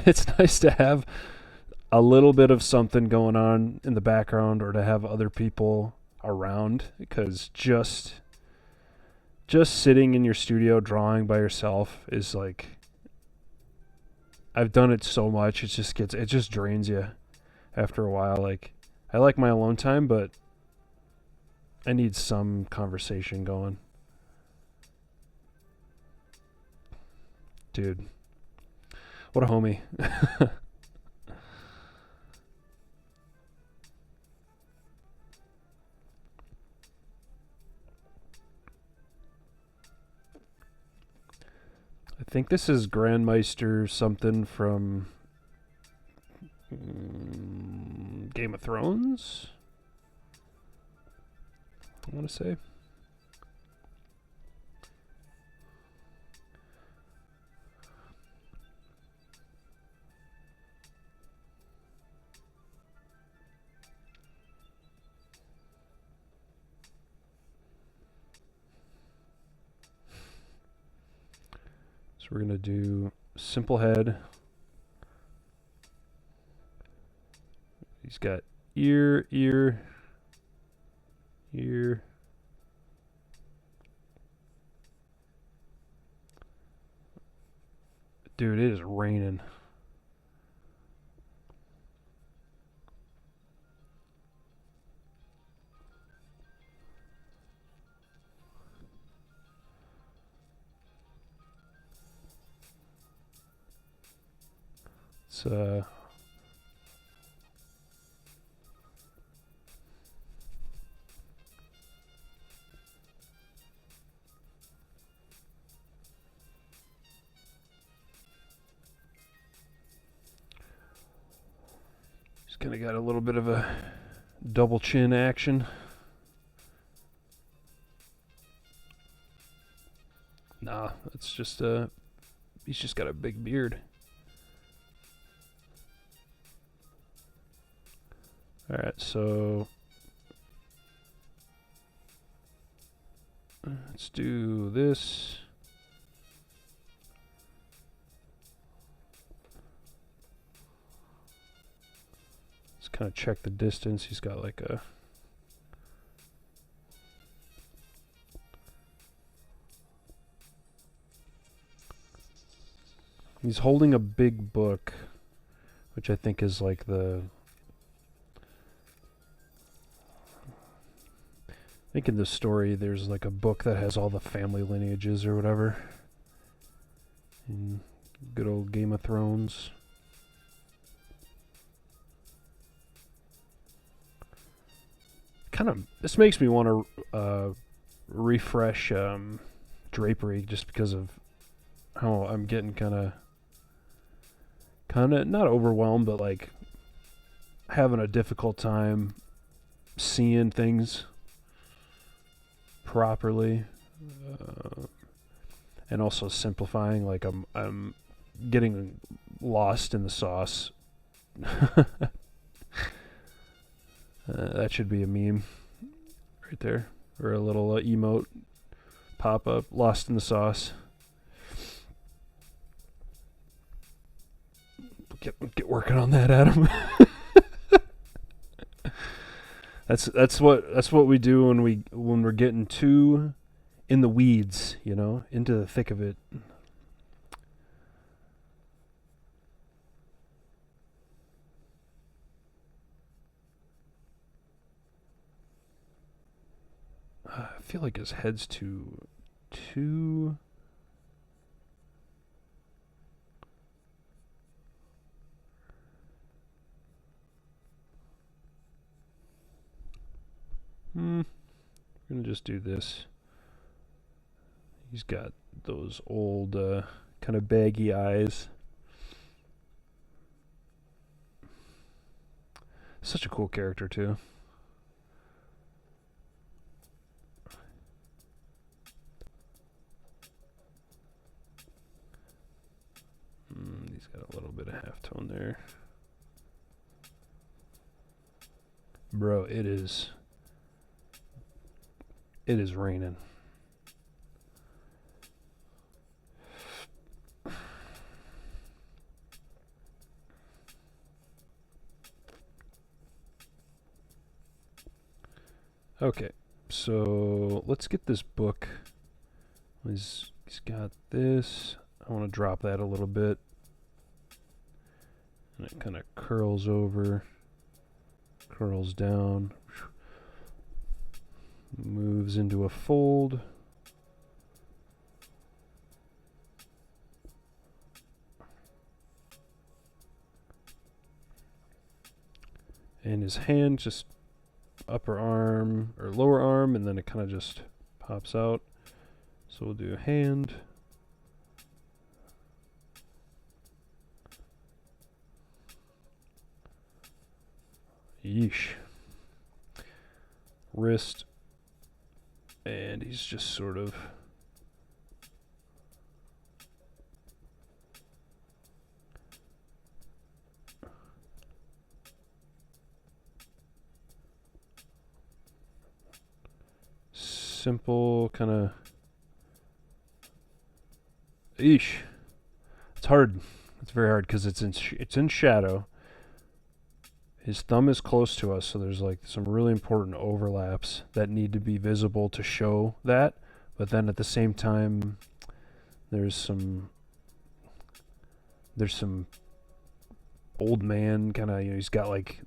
it's nice to have a little bit of something going on in the background, or to have other people around, because just sitting in your studio drawing by yourself is like, I've done it so much, it just drains you after a while. Like, I like my alone time, but I need some conversation going. Dude, what a homie. I think this is Grandmeister something from Game of Thrones, I want to say. So we're going to do simple head. He's got ear, ear, ear. Dude, it is raining. It's just kind of got a little bit of a double chin action. Nah, it's just he's just got a big beard. Alright, so let's do this. Let's kind of check the distance. He's got like a... He's holding a big book, which I think is like the... I think in the story there's like a book that has all the family lineages or whatever. In good old Game of Thrones. Kind of, this makes me want to refresh Drapery, just because of how I'm getting kind of not overwhelmed, but like having a difficult time seeing things properly, and also simplifying. Like I'm getting lost in the sauce. That should be a meme right there, or a little emote pop up. Lost in the sauce. Get working on that, Adam. That's what we do when we're getting too in the weeds, you know, into the thick of it. I feel like his head's too we're gonna just do this. He's got those old kind of baggy eyes. Such a cool character too. He's got a little bit of halftone there. Bro, it is raining. Okay, so let's get this book. He's got this. I want to drop that a little bit. And it kind of curls over, curls down, moves into a fold. And his hand just upper arm or lower arm, and then it kind of just pops out. So we'll do hand. Yeesh. Wrist. And he's just sort of simple kind of. Eesh. It's hard. It's very hard because it's in shadow. His thumb is close to us, so there's like some really important overlaps that need to be visible to show that. But then at the same time, there's some old man kind of, he's got like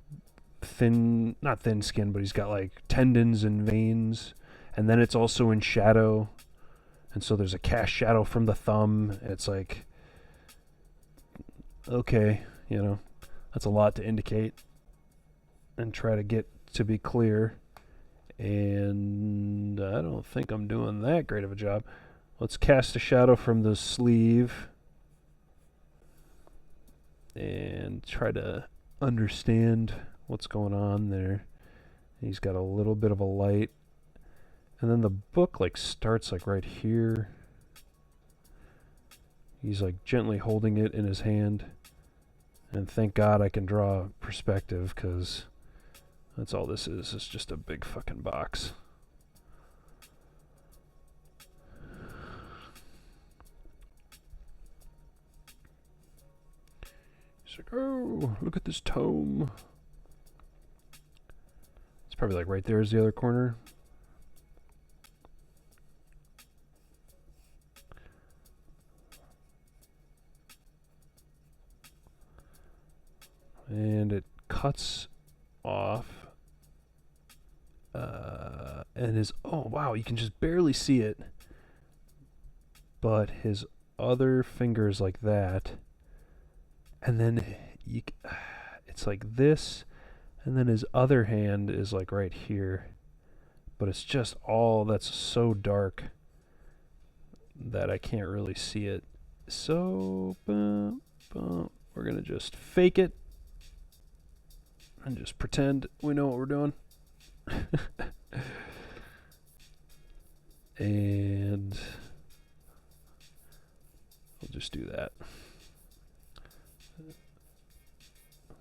not thin skin, but he's got like tendons and veins. And then it's also in shadow. And so there's a cast shadow from the thumb. It's like, okay, that's a lot to indicate and try to get to be clear. And I don't think I'm doing that great of a job. Let's cast a shadow from the sleeve and try to understand what's going on there. He's got a little bit of a light. And then the book like starts like right here. He's like gently holding it in his hand. And thank God I can draw perspective, because that's all this is. It's just a big fucking box. He's like, oh, look at this tome. It's probably like right there is the other corner. And it cuts off. And his, oh wow, you can just barely see it. But his other finger is like that. And then it's like this. And then his other hand is like right here. But it's just all that's so dark that I can't really see it. So, we're going to just fake it. And just pretend we know what we're doing. And we'll just do that.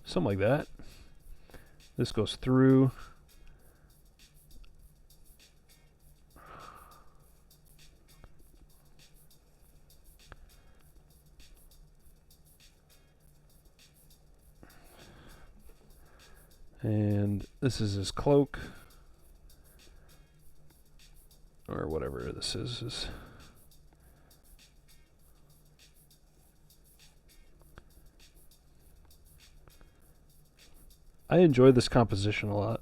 Something like that. This goes through. And this is his cloak. Or whatever this is. I enjoy this composition a lot.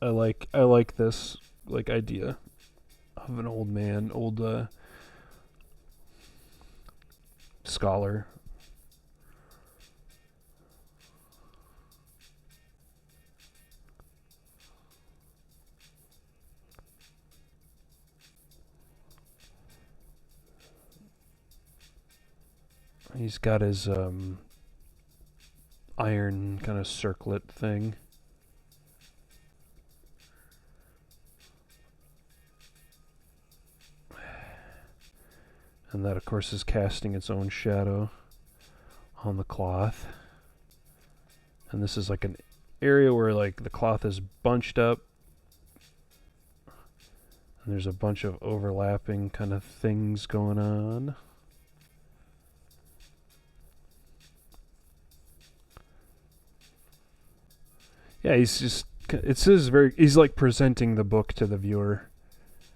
I like this like idea of an old man, old scholar. He's got his iron kind of circlet thing. And that, of course, is casting its own shadow on the cloth. And this is like an area where like the cloth is bunched up. And there's a bunch of overlapping kind of things going on. Yeah, he's just It says very. He's like presenting the book to the viewer.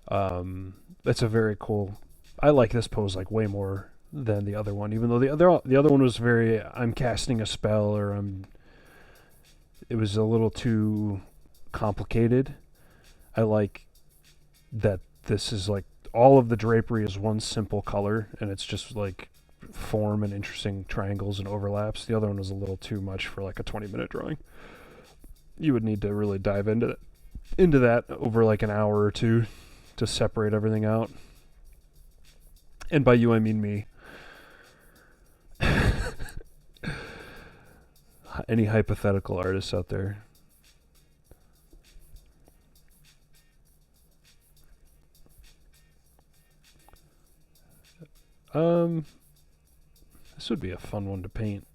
That's a very cool. I like this pose like way more than the other one, even though the other one was very. I'm casting a spell, or I'm. It was a little too complicated. I like that this is like all of the drapery is one simple color, and it's just like form and interesting triangles and overlaps. The other one was a little too much for like a 20-minute drawing. You would need to really dive into that over like an hour or two to separate everything out. And by you, I mean me. Any hypothetical artists out there. This would be a fun one to paint.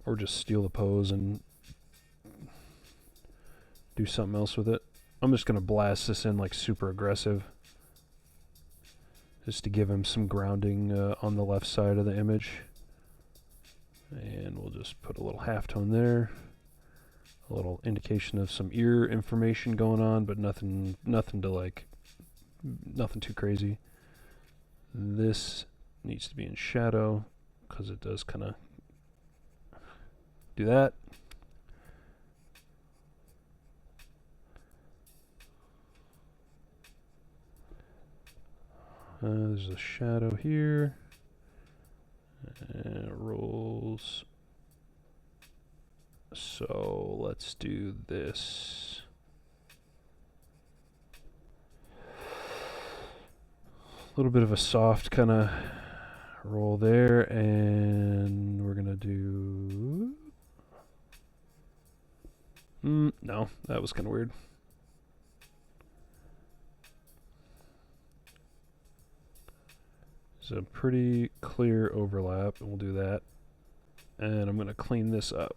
Or just steal the pose and do something else with it. I'm just going to blast this in like super aggressive. Just to give him some grounding on the left side of the image. And we'll just put a little halftone there. A little indication of some ear information going on, but nothing to like, nothing too crazy. This needs to be in shadow because it does kind of do that. There's a shadow here. And it rolls. So let's do this. A little bit of a soft kind of roll there, and we're gonna do. No, that was kind of weird. It's a pretty clear overlap, and we'll do that. And I'm gonna clean this up.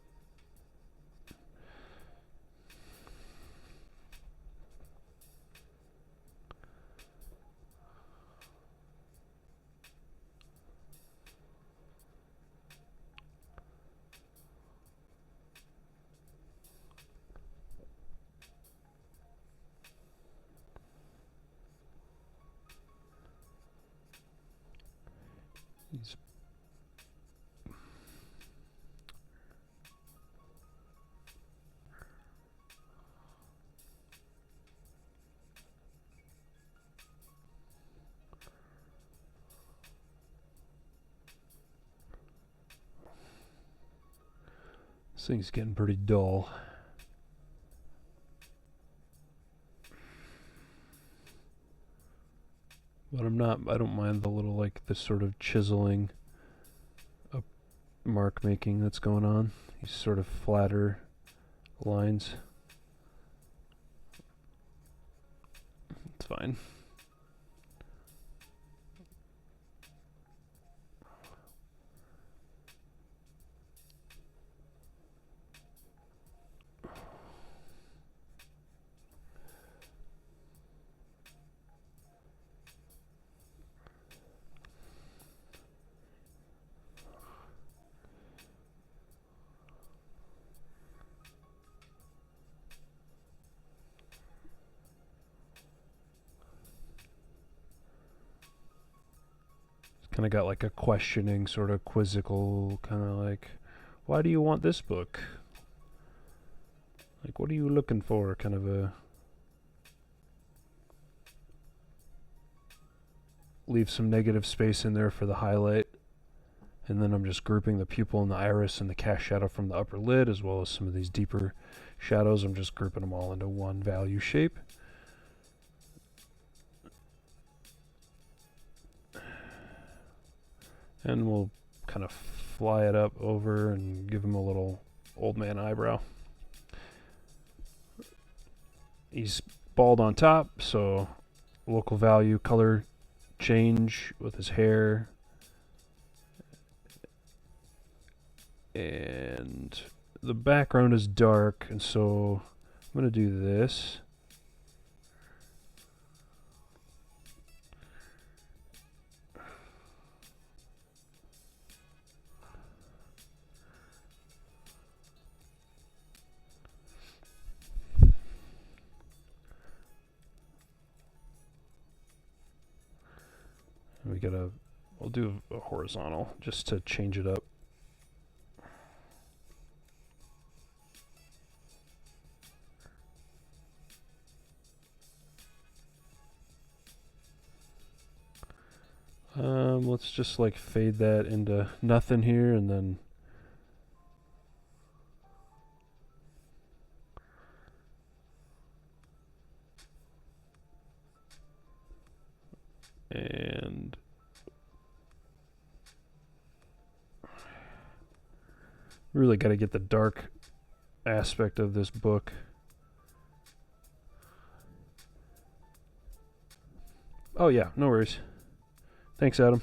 These This thing's getting pretty dull. But I don't mind the little, like, this sort of chiseling up mark making that's going on. These sort of flatter lines. It's fine. Kind of got like a questioning, sort of quizzical, kind of like, why do you want this book? Like, what are you looking for? Kind of a... Leave some negative space in there for the highlight. And then I'm just grouping the pupil and the iris and the cast shadow from the upper lid, as well as some of these deeper shadows. I'm just grouping them all into one value shape. And we'll kind of fly it up over and give him a little old man eyebrow. He's bald on top, so local value color change with his hair. And the background is dark, and so I'm going to do this. we'll do a horizontal just to change it up. Let's just like fade that into nothing here, and then really got to get the dark aspect of this book. Oh yeah, no worries. Thanks, Adam.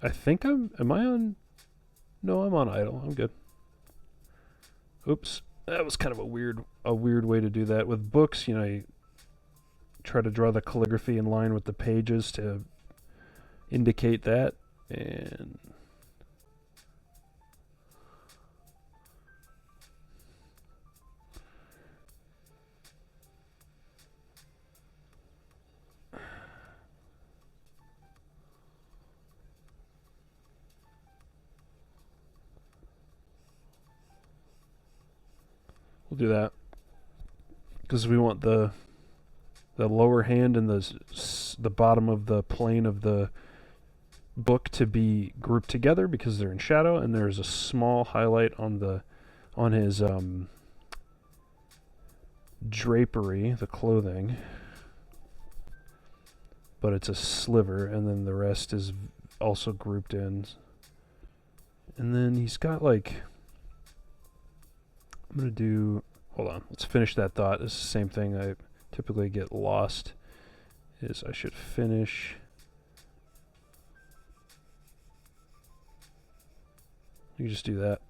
I think am I on? No, I'm on idle. I'm good. Oops. That was kind of a weird way to do that. With books, you know, you try to draw the calligraphy in line with the pages to indicate that. And we'll do that because we want the lower hand and the bottom of the plane of the book to be grouped together because they're in shadow, and there's a small highlight on his drapery, the clothing, but it's a sliver, and then the rest is also grouped in. And then he's got like, I'm gonna do, hold on, let's finish that thought. It's the same thing I typically get lost, is I should finish. You just do that.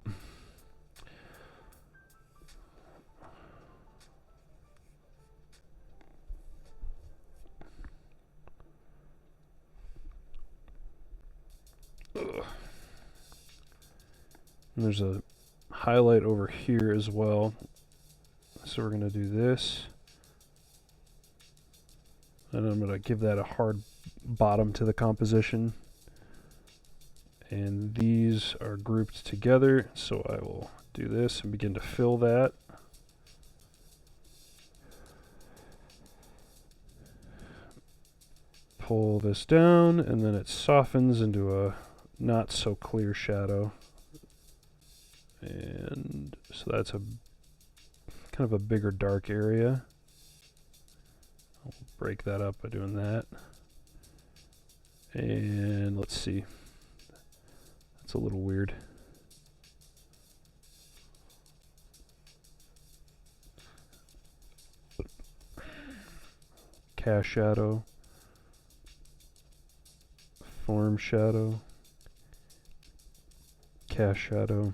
Ugh. And there's a highlight over here as well. So we're going to do this. And I'm going to give that a hard bottom to the composition. And these are grouped together, so I will do this and begin to fill that. Pull this down, and then it softens into a not so clear shadow. And so that's a kind of a bigger dark area. I'll break that up by doing that. And let's see. It's a little weird. Cast shadow. Form shadow. Cast shadow.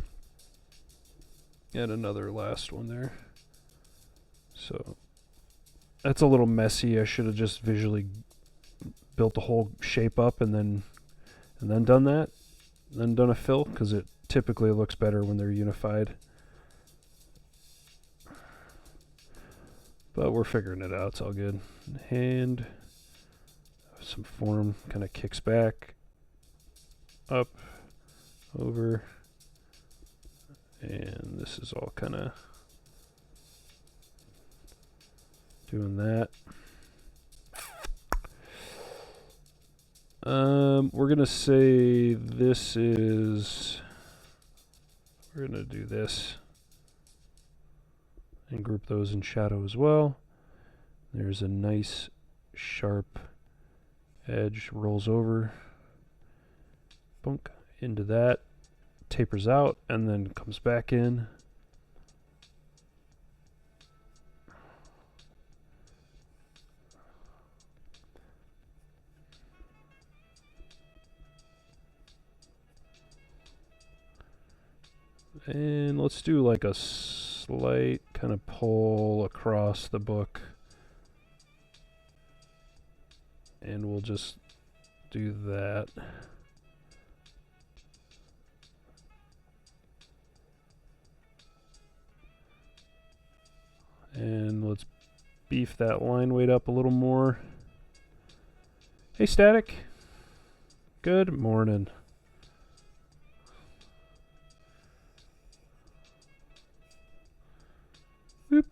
And another last one there. So that's a little messy. I should have just visually built the whole shape up and then done that. Then done a fill, because it typically looks better when they're unified. But we're figuring it out. It's all good. Hand, some form kind of kicks back, up, over, and this is all kind of doing that. We're gonna say this is, we're gonna do this and group those in shadow as well. There's a nice sharp edge, rolls over, bunk into that, tapers out, and then comes back in. And let's do like a slight kind of pull across the book. And we'll just do that. And let's beef that line weight up a little more. Hey, Static. Good morning. Whoop.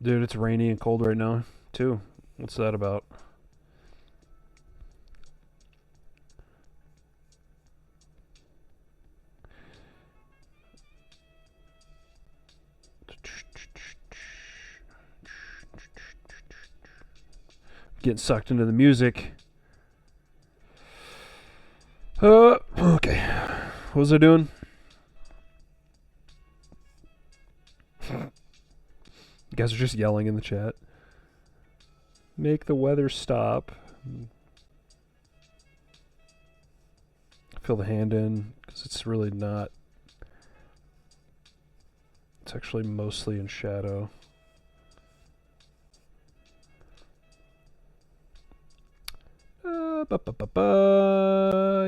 Dude, it's rainy and cold right now, too. What's that about? Getting sucked into the music. Okay. What was I doing? You guys are just yelling in the chat. Make the weather stop. Fill the hand in, because it's really not. It's actually mostly in shadow.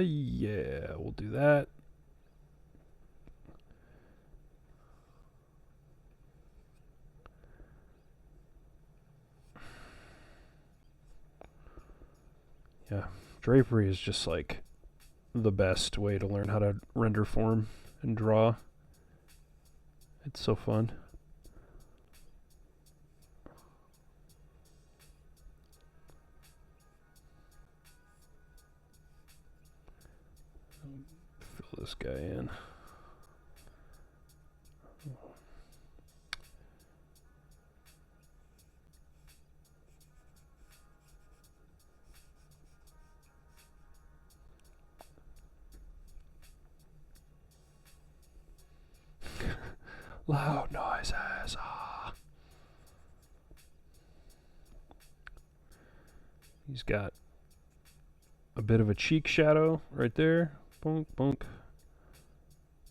Yeah, we'll do that. Yeah, drapery is just like the best way to learn how to render form and draw. It's so fun. Fill this guy in. Loud noises. Ah. He's got a bit of a cheek shadow right there. Bonk, bonk.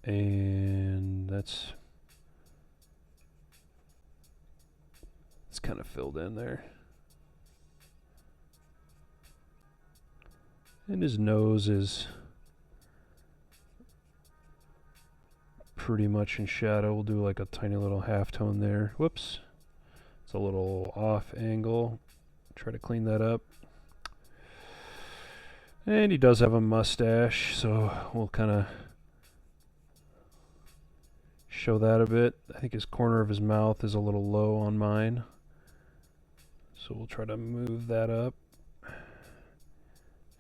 And it's kind of filled in there. And his nose is pretty much in shadow. We'll do like a tiny little halftone there. Whoops. It's a little off angle. Try to clean that up. And he does have a mustache, so we'll kind of show that a bit. I think his corner of his mouth is a little low on mine. So we'll try to move that up.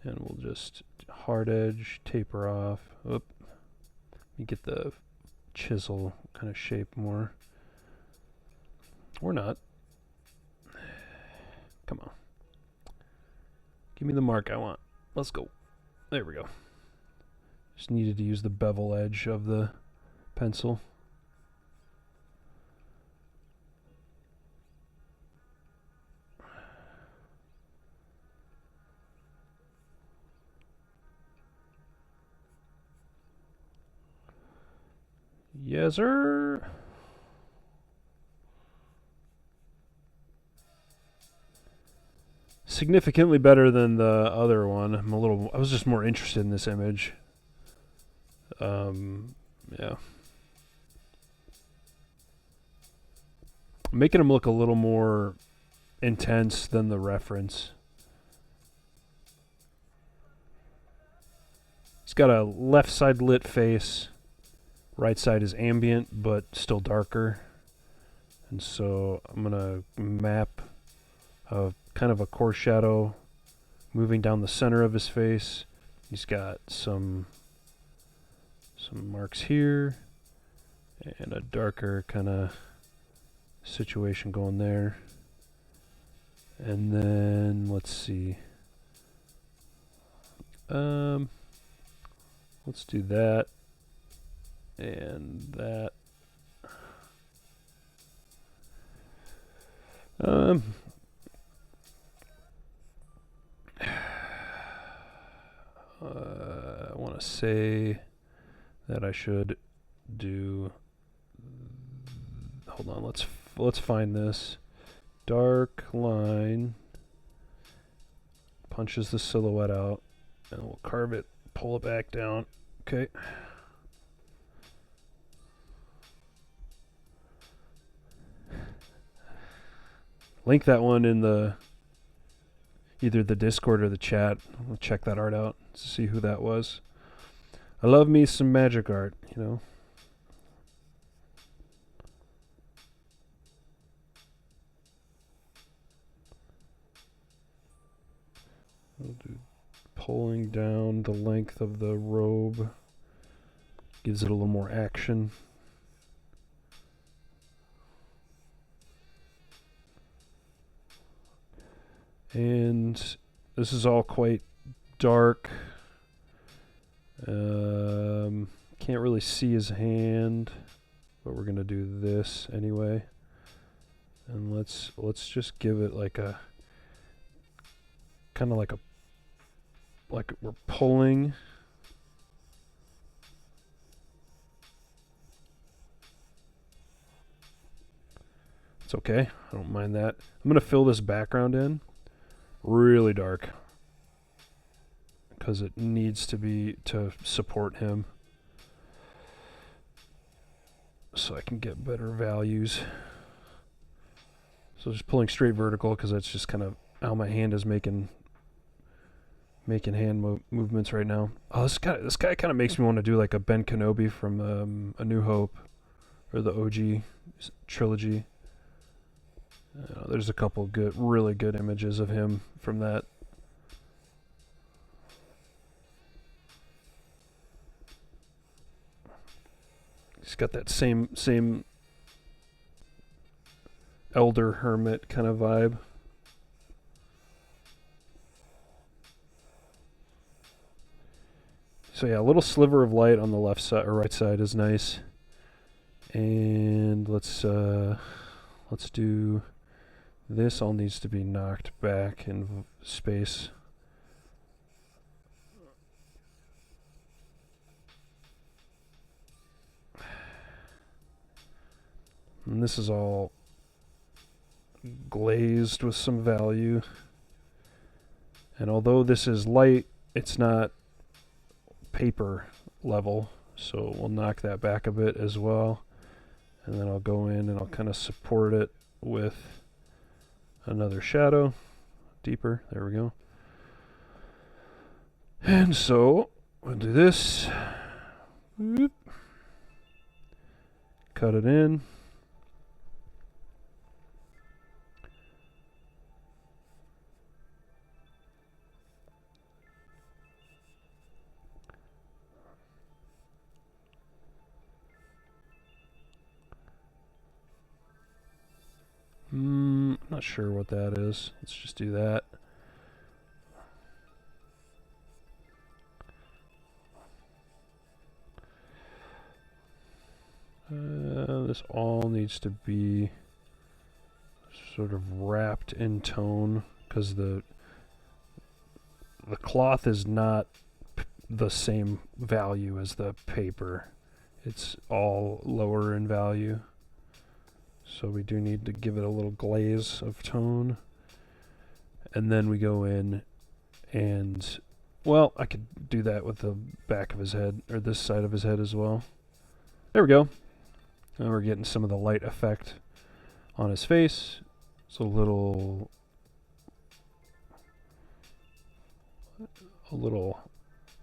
And we'll just hard edge, taper off. Oop. Let me get the chisel kind of shape more. Or not. Come on. Give me the mark I want. Let's go. There we go. Just needed to use the bevel edge of the pencil. Yes, sir. Significantly better than the other one. I was just more interested in this image. Yeah. Making him look a little more intense than the reference. He's got a left side lit face. Right side is ambient, but still darker. And so I'm going to map kind of a coarse shadow moving down the center of his face. He's got some marks here and a darker kind of situation going there. And then let's see. Let's do that and that. I want to say that I should do. Hold on, let's find this. Dark line punches the silhouette out, and we'll carve it, pull it back down. Okay. Link that one in the either the Discord or the chat. I'll check that art out to see who that was. I love me some magic art, you know. We'll do pulling down the length of the robe. Gives it a little more action. And this is all quite dark. Can't really see his hand, but we're gonna do this anyway. And let's just give it like a kind of like we're pulling. It's okay. I don't mind that. I'm gonna fill this background in really dark because it needs to be to support him, so I can get better values. So just pulling straight vertical because that's just kind of how my hand is making hand movements right now. Oh, this guy kind of makes me want to do like a Ben Kenobi from A New Hope or the OG trilogy. There's a couple really good images of him from that. He's got that same elder hermit kind of vibe. So yeah, a little sliver of light on the left side or right side is nice. And let's do this. All needs to be knocked back in space. And this is all glazed with some value. And although this is light, it's not paper level, so we'll knock that back a bit as well. And then I'll go in and I'll kind of support it with another shadow, deeper. There we go. And so we'll do this. Whoop. Cut it in. Not sure what that is. Let's just do that. This all needs to be sort of wrapped in tone because the cloth is not the same value as the paper. It's all lower in value. So we do need to give it a little glaze of tone. And then we go in and, well, I could do that with the back of his head, or this side of his head as well. There we go. Now we're getting some of the light effect on his face. It's a little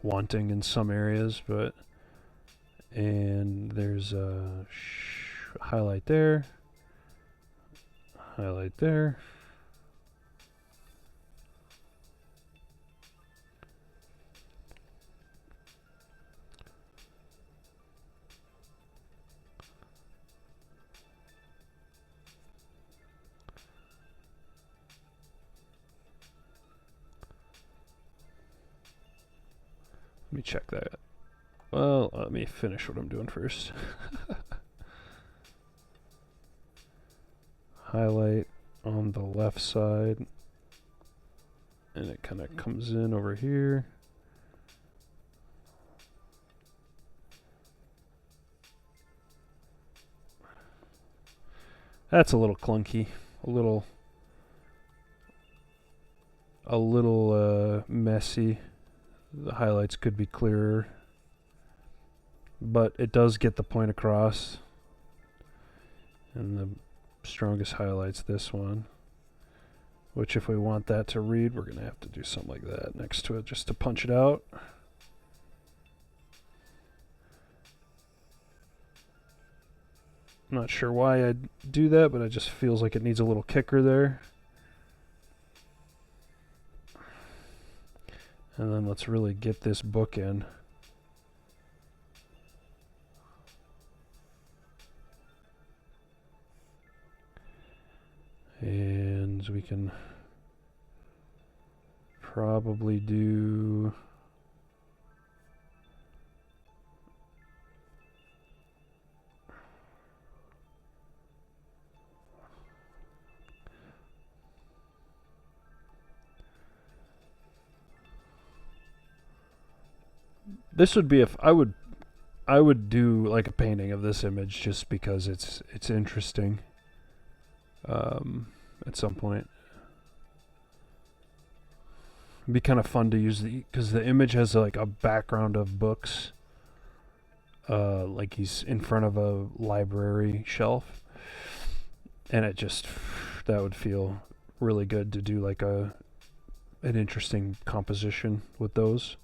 wanting in some areas, but, and there's a highlight there. Highlight there. Let me check that. Well, let me finish what I'm doing first. Highlight on the left side, and it kind of comes in over here. That's a little clunky, a little messy. The highlights could be clearer, but it does get the point across. And the strongest highlight's this one. which if we want that to read, we're going to have to do something like that next to it just to punch it out. I'm not sure why I'd do that, but it just feels like it needs a little kicker there. And then let's really get this book in. And we can probably do... This would be if I would do like a painting of this image just because it's interesting. At some point, it'd be kind of fun to use because the image has like a background of books. Like he's in front of a library shelf, and it just that would feel really good to do like an interesting composition with those,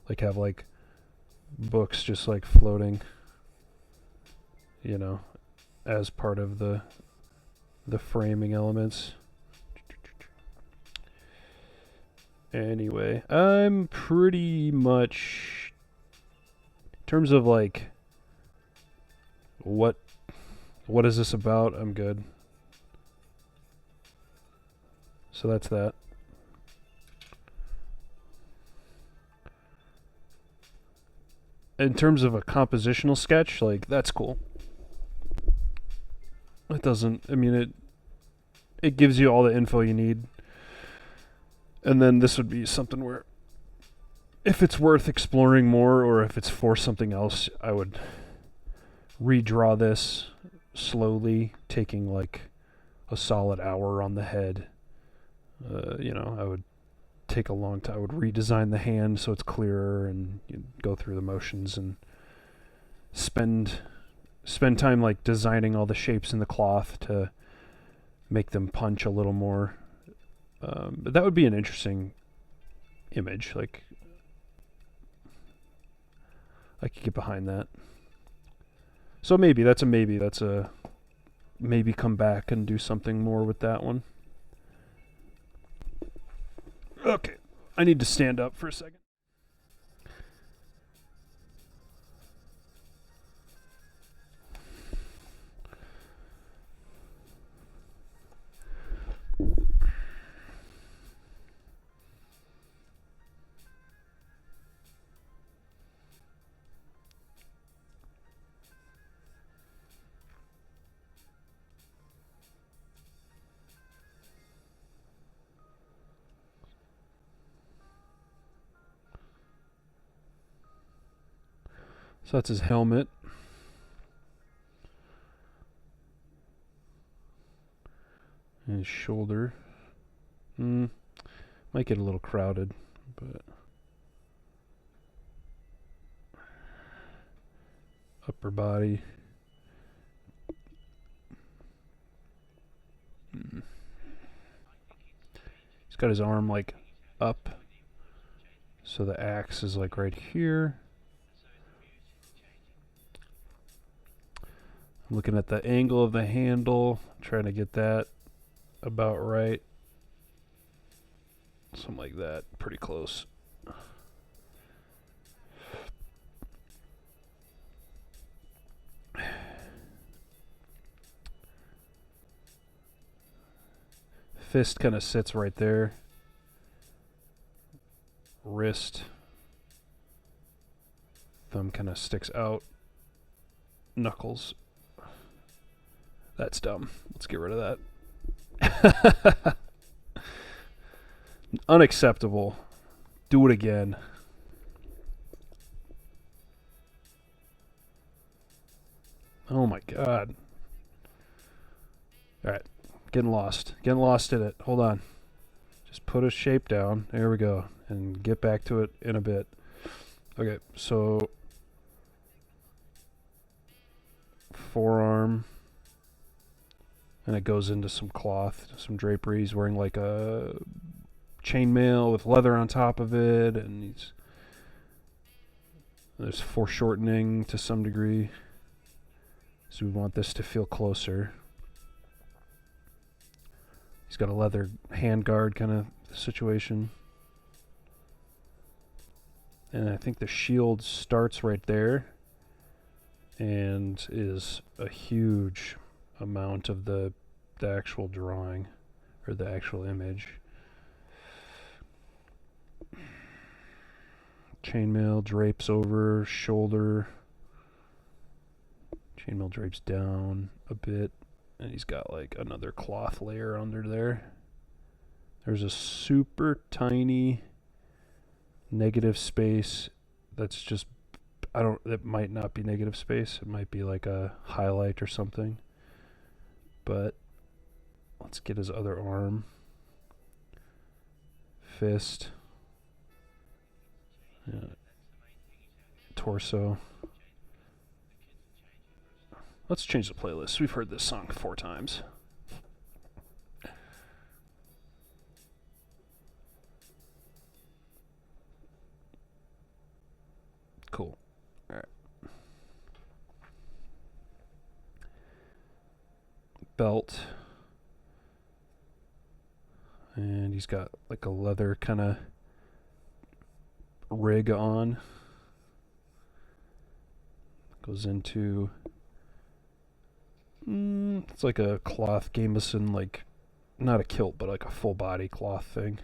like have like books just like floating, you know, as part of the framing elements. Anyway, I'm pretty much, in terms of like what is this about, I'm good. So that's that. In terms of a compositional sketch, like that's cool. It doesn't, I mean, it gives you all the info you need. And then this would be something where if it's worth exploring more or if it's for something else, I would redraw this slowly, taking like a solid hour on the head. You know, I would take a long time. I would redesign the hand so it's clearer and go through the motions and spend time like designing all the shapes in the cloth to make them punch a little more. But that would be an interesting image. Like, I could get behind that. So maybe that's a maybe. That's a maybe come back and do something more with that one. Okay, I need to stand up for a second. So that's his helmet. And his shoulder. Might get a little crowded, but upper body. He's got his arm like up, so the axe is like right here. I'm looking at the angle of the handle, trying to get that about right. Something like that, pretty close. Fist kind of sits right there. Wrist. Thumb kind of sticks out. Knuckles. That's dumb. Let's get rid of that. Unacceptable. Do it again. Oh my god. Alright. Getting lost. Getting lost in it. Hold on. Just put a shape down. There we go. And get back to it in a bit. Okay, so forearm. and it goes into some cloth, some drapery. He's wearing like a chainmail with leather on top of it, and there's foreshortening to some degree. So we want this to feel closer. He's got a leather handguard kind of situation. And I think the shield starts right there and is a huge amount of the actual drawing, or the actual image. Chainmail drapes over shoulder. Chainmail drapes down a bit, and he's got like another cloth layer under there. There's a super tiny negative space that's just, it might not be negative space. It might be like a highlight or something. But let's get his other arm. Fist. Torso. Let's change the playlist. We've heard this song 4 times. Cool. All right. Belt. And he's got like a leather kind of rig on. Goes into... it's like a cloth gambeson, like not a kilt, but like a full body cloth thing.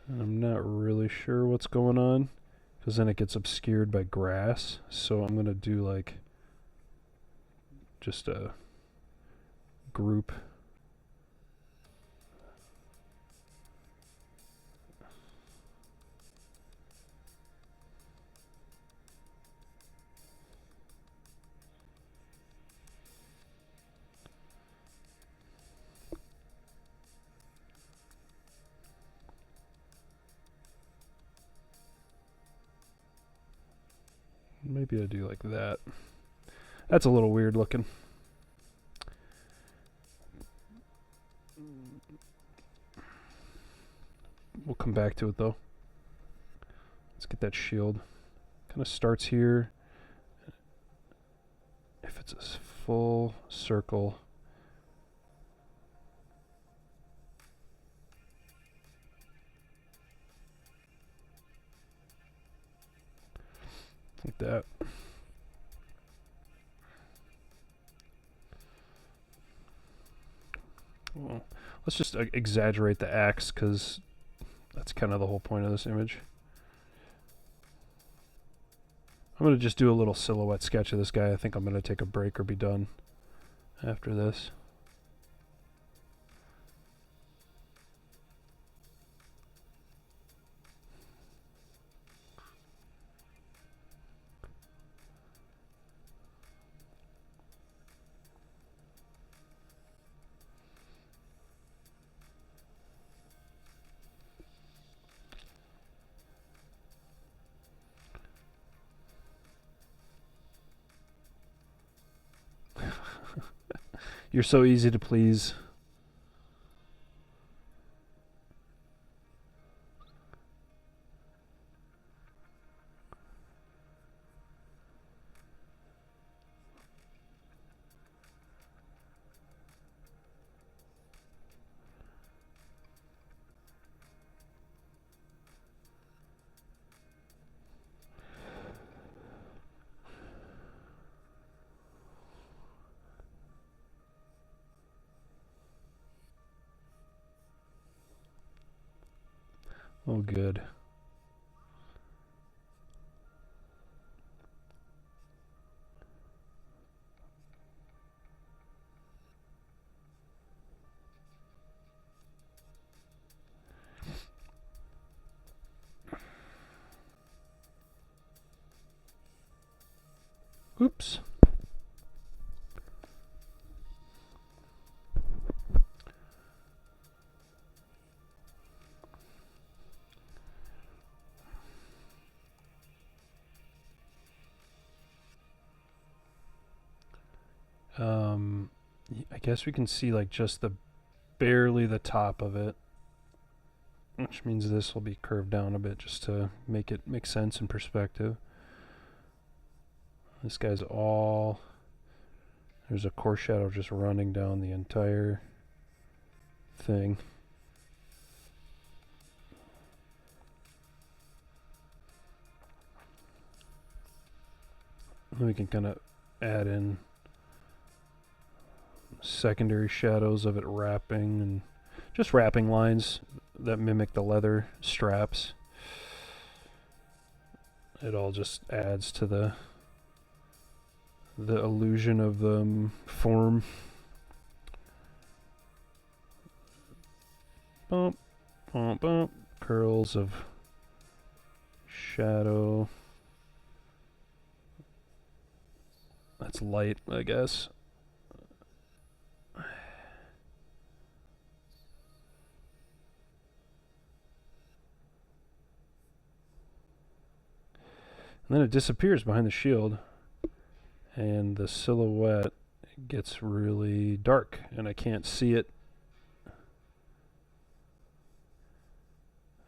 And I'm not really sure what's going on, because then it gets obscured by grass. So I'm going to do like just a group. Maybe I do like that. That's a little weird looking. We'll come back to it though. Let's get that shield. Kind of starts here. If it's a full circle. Like that. Well, let's just exaggerate the axe, because that's kind of the whole point of this image. I'm going to just do a little silhouette sketch of this guy. I think I'm going to take a break or be done after this. You're so easy to please. Oh, good. Oops. I guess we can see like just barely the top of it, which means this will be curved down a bit just to make it make sense in perspective. This guy's all, there's a core shadow just running down the entire thing. And we can kind of add in secondary shadows of it wrapping, and just wrapping lines that mimic the leather straps. It all just adds to the illusion of form. Bump, bump, bump. Curls of shadow. That's light, I guess. And then it disappears behind the shield, and the silhouette gets really dark, and I can't see it.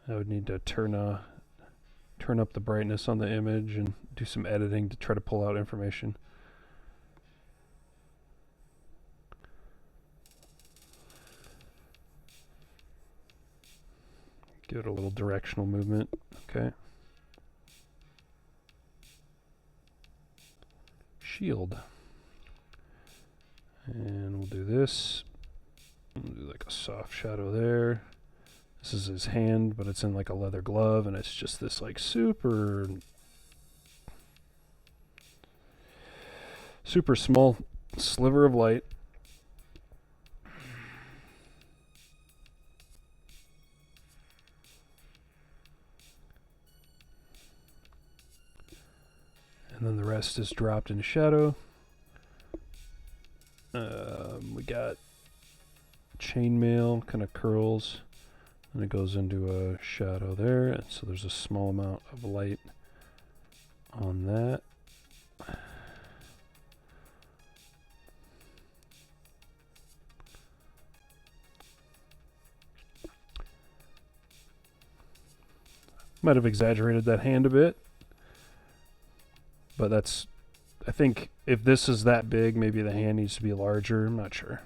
I would need to turn up the brightness on the image and do some editing to try to pull out information. Give it a little directional movement. Okay. Shield. And we'll do this. We'll do like a soft shadow there. This is his hand, but it's in like a leather glove, and it's just this like super small sliver of light. And then the rest is dropped into shadow. We got chainmail, kind of curls, and it goes into a shadow there, and so there's a small amount of light on that. Might have exaggerated that hand a bit, but that's, I think if this is that big, maybe the hand needs to be larger. I'm not sure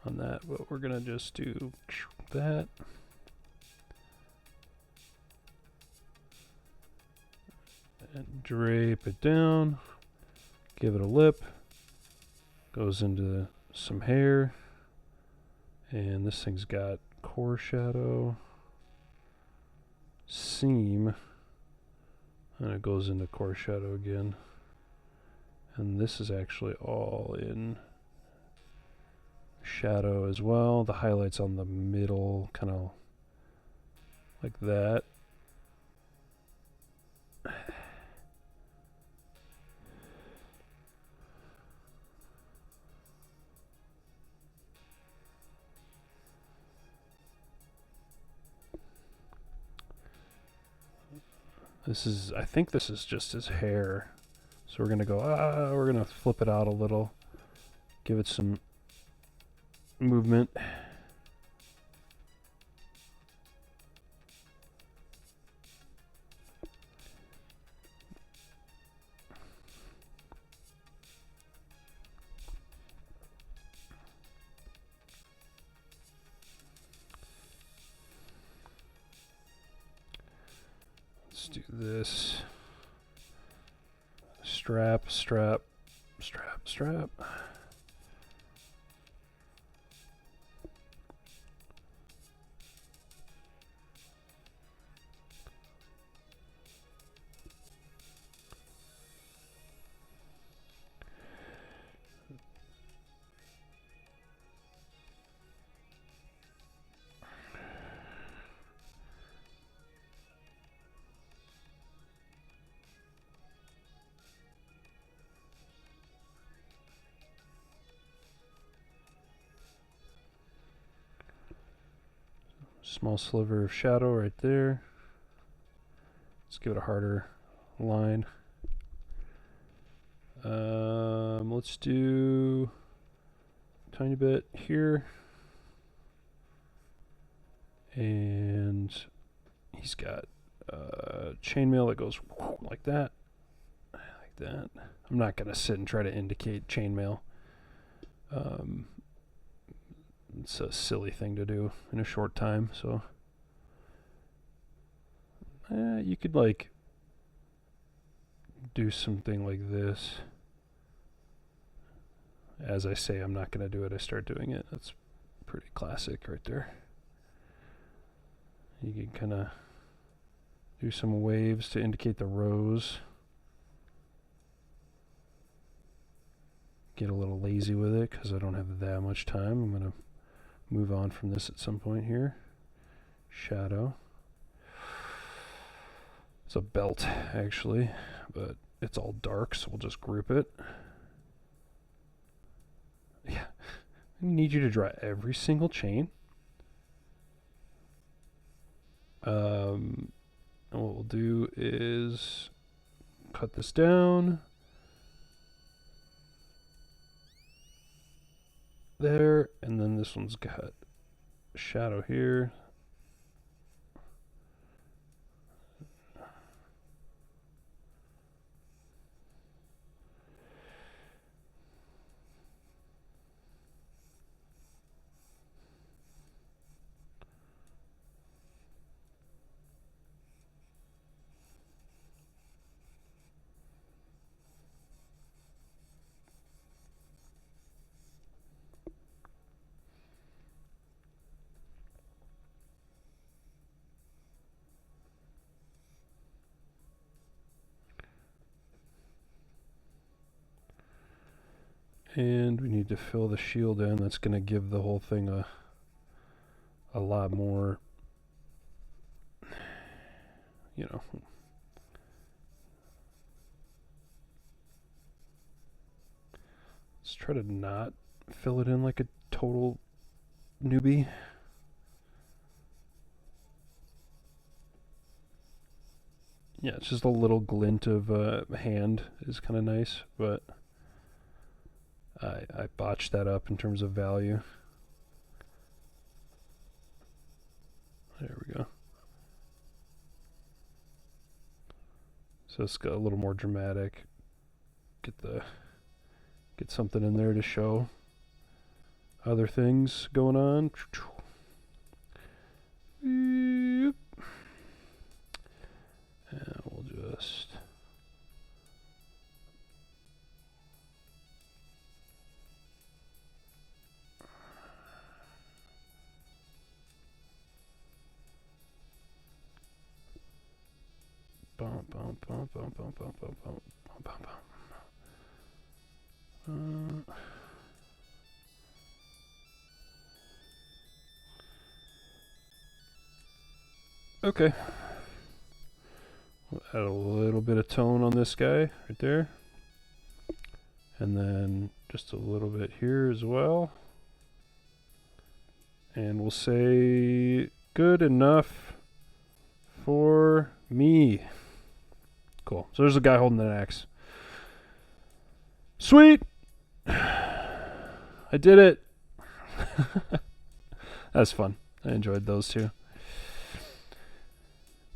on that, but we're gonna just do that. And drape it down, give it a lip, goes into some hair, and this thing's got core shadow, seam, and it goes into core shadow again. And this is actually all in shadow as well. The highlights on the middle, kind of like that. This is, I think this is just his hair. So we're gonna go, we're gonna flip it out a little, give it some movement. Let's do this. Strap, strap, strap, strap. Small sliver of shadow right there. Let's give it a harder line. Let's do a tiny bit here. And he's got chainmail that goes like that. Like that. I'm not going to sit and try to indicate chainmail. It's a silly thing to do in a short time, so you could like do something like this. As I say, I'm not going to do it. I start doing it. That's pretty classic right there. You can kind of do some waves to indicate the rows. Get a little lazy with it because I don't have that much time. I'm going to move on from this at some point here. Shadow. It's a belt, actually, but it's all dark, so we'll just group it. Yeah, I need you to draw every single chain. And what we'll do is cut this down. There, and then this one's got shadow here. And we need to fill the shield in. That's going to give the whole thing a lot more, you know. Let's try to not fill it in like a total newbie. Yeah, it's just a little glint of hand is kind of nice, but I botched that up in terms of value. There we go. So it's got a little more dramatic. Get something in there to show other things going on. And we'll just bump, bump, bump, bump, bump, bump, bump, bump, bump, bump. Okay. We'll add a little bit of tone on this guy right there. And then just a little bit here as well. And we'll say good enough for me. Cool. So there's a guy holding an axe. Sweet! I did it! That's fun. I enjoyed those two.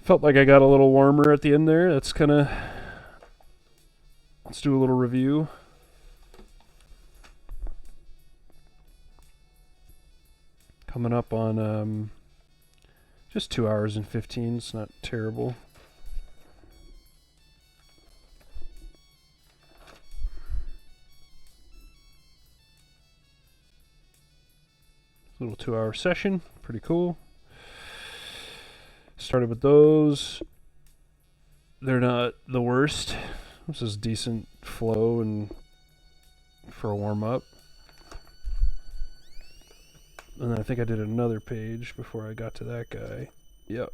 Felt like I got a little warmer at the end there. That's kind of... Let's do a little review. Coming up on just 2 hours and 15. It's not terrible. Little 2-hour session. Pretty cool. Started with those. They're not the worst. This is decent flow and for a warm up. And then I think I did another page before I got to that guy. Yep.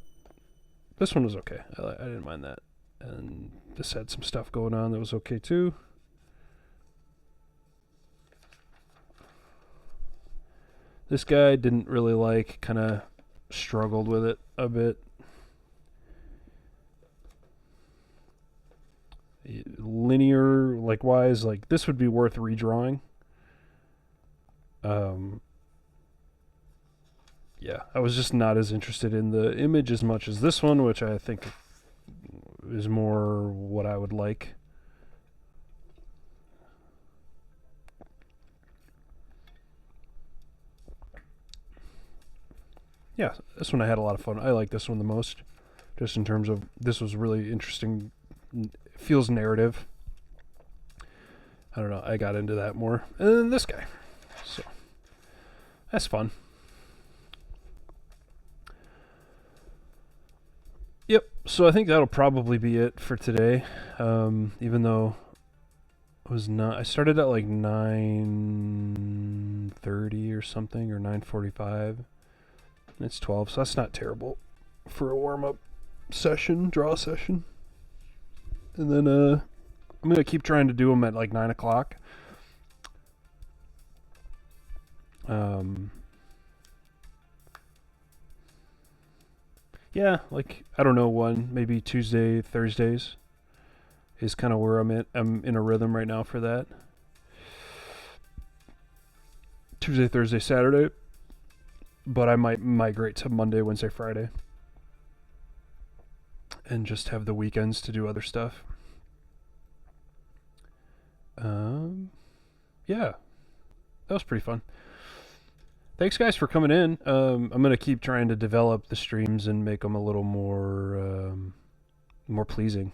This one was okay. I didn't mind that. And this had some stuff going on that was okay too. This guy didn't really like, kind of struggled with it a bit. A linear, like wise, like this would be worth redrawing. Yeah, I was just not as interested in the image as much as this one, which I think is more what I would like. Yeah, this one I had a lot of fun. I like this one the most, just in terms of this was really interesting. It feels narrative. I don't know. I got into that more. And then this guy. So that's fun. Yep. So I think that'll probably be it for today. Even though it was not, I started at like 9:30 or something, or 9:45. It's 12, so that's not terrible for a warm-up session, draw session. And then I'm gonna keep trying to do them at like 9 o'clock. Yeah, like I don't know, maybe Tuesday, Thursdays is kind of where I'm at. I'm in a rhythm right now for that. Tuesday, Thursday, Saturday, but I might migrate to Monday, Wednesday, Friday, and just have the weekends to do other stuff. Yeah, that was pretty fun. Thanks, guys, for coming in. I'm gonna keep trying to develop the streams and make them a little more more pleasing.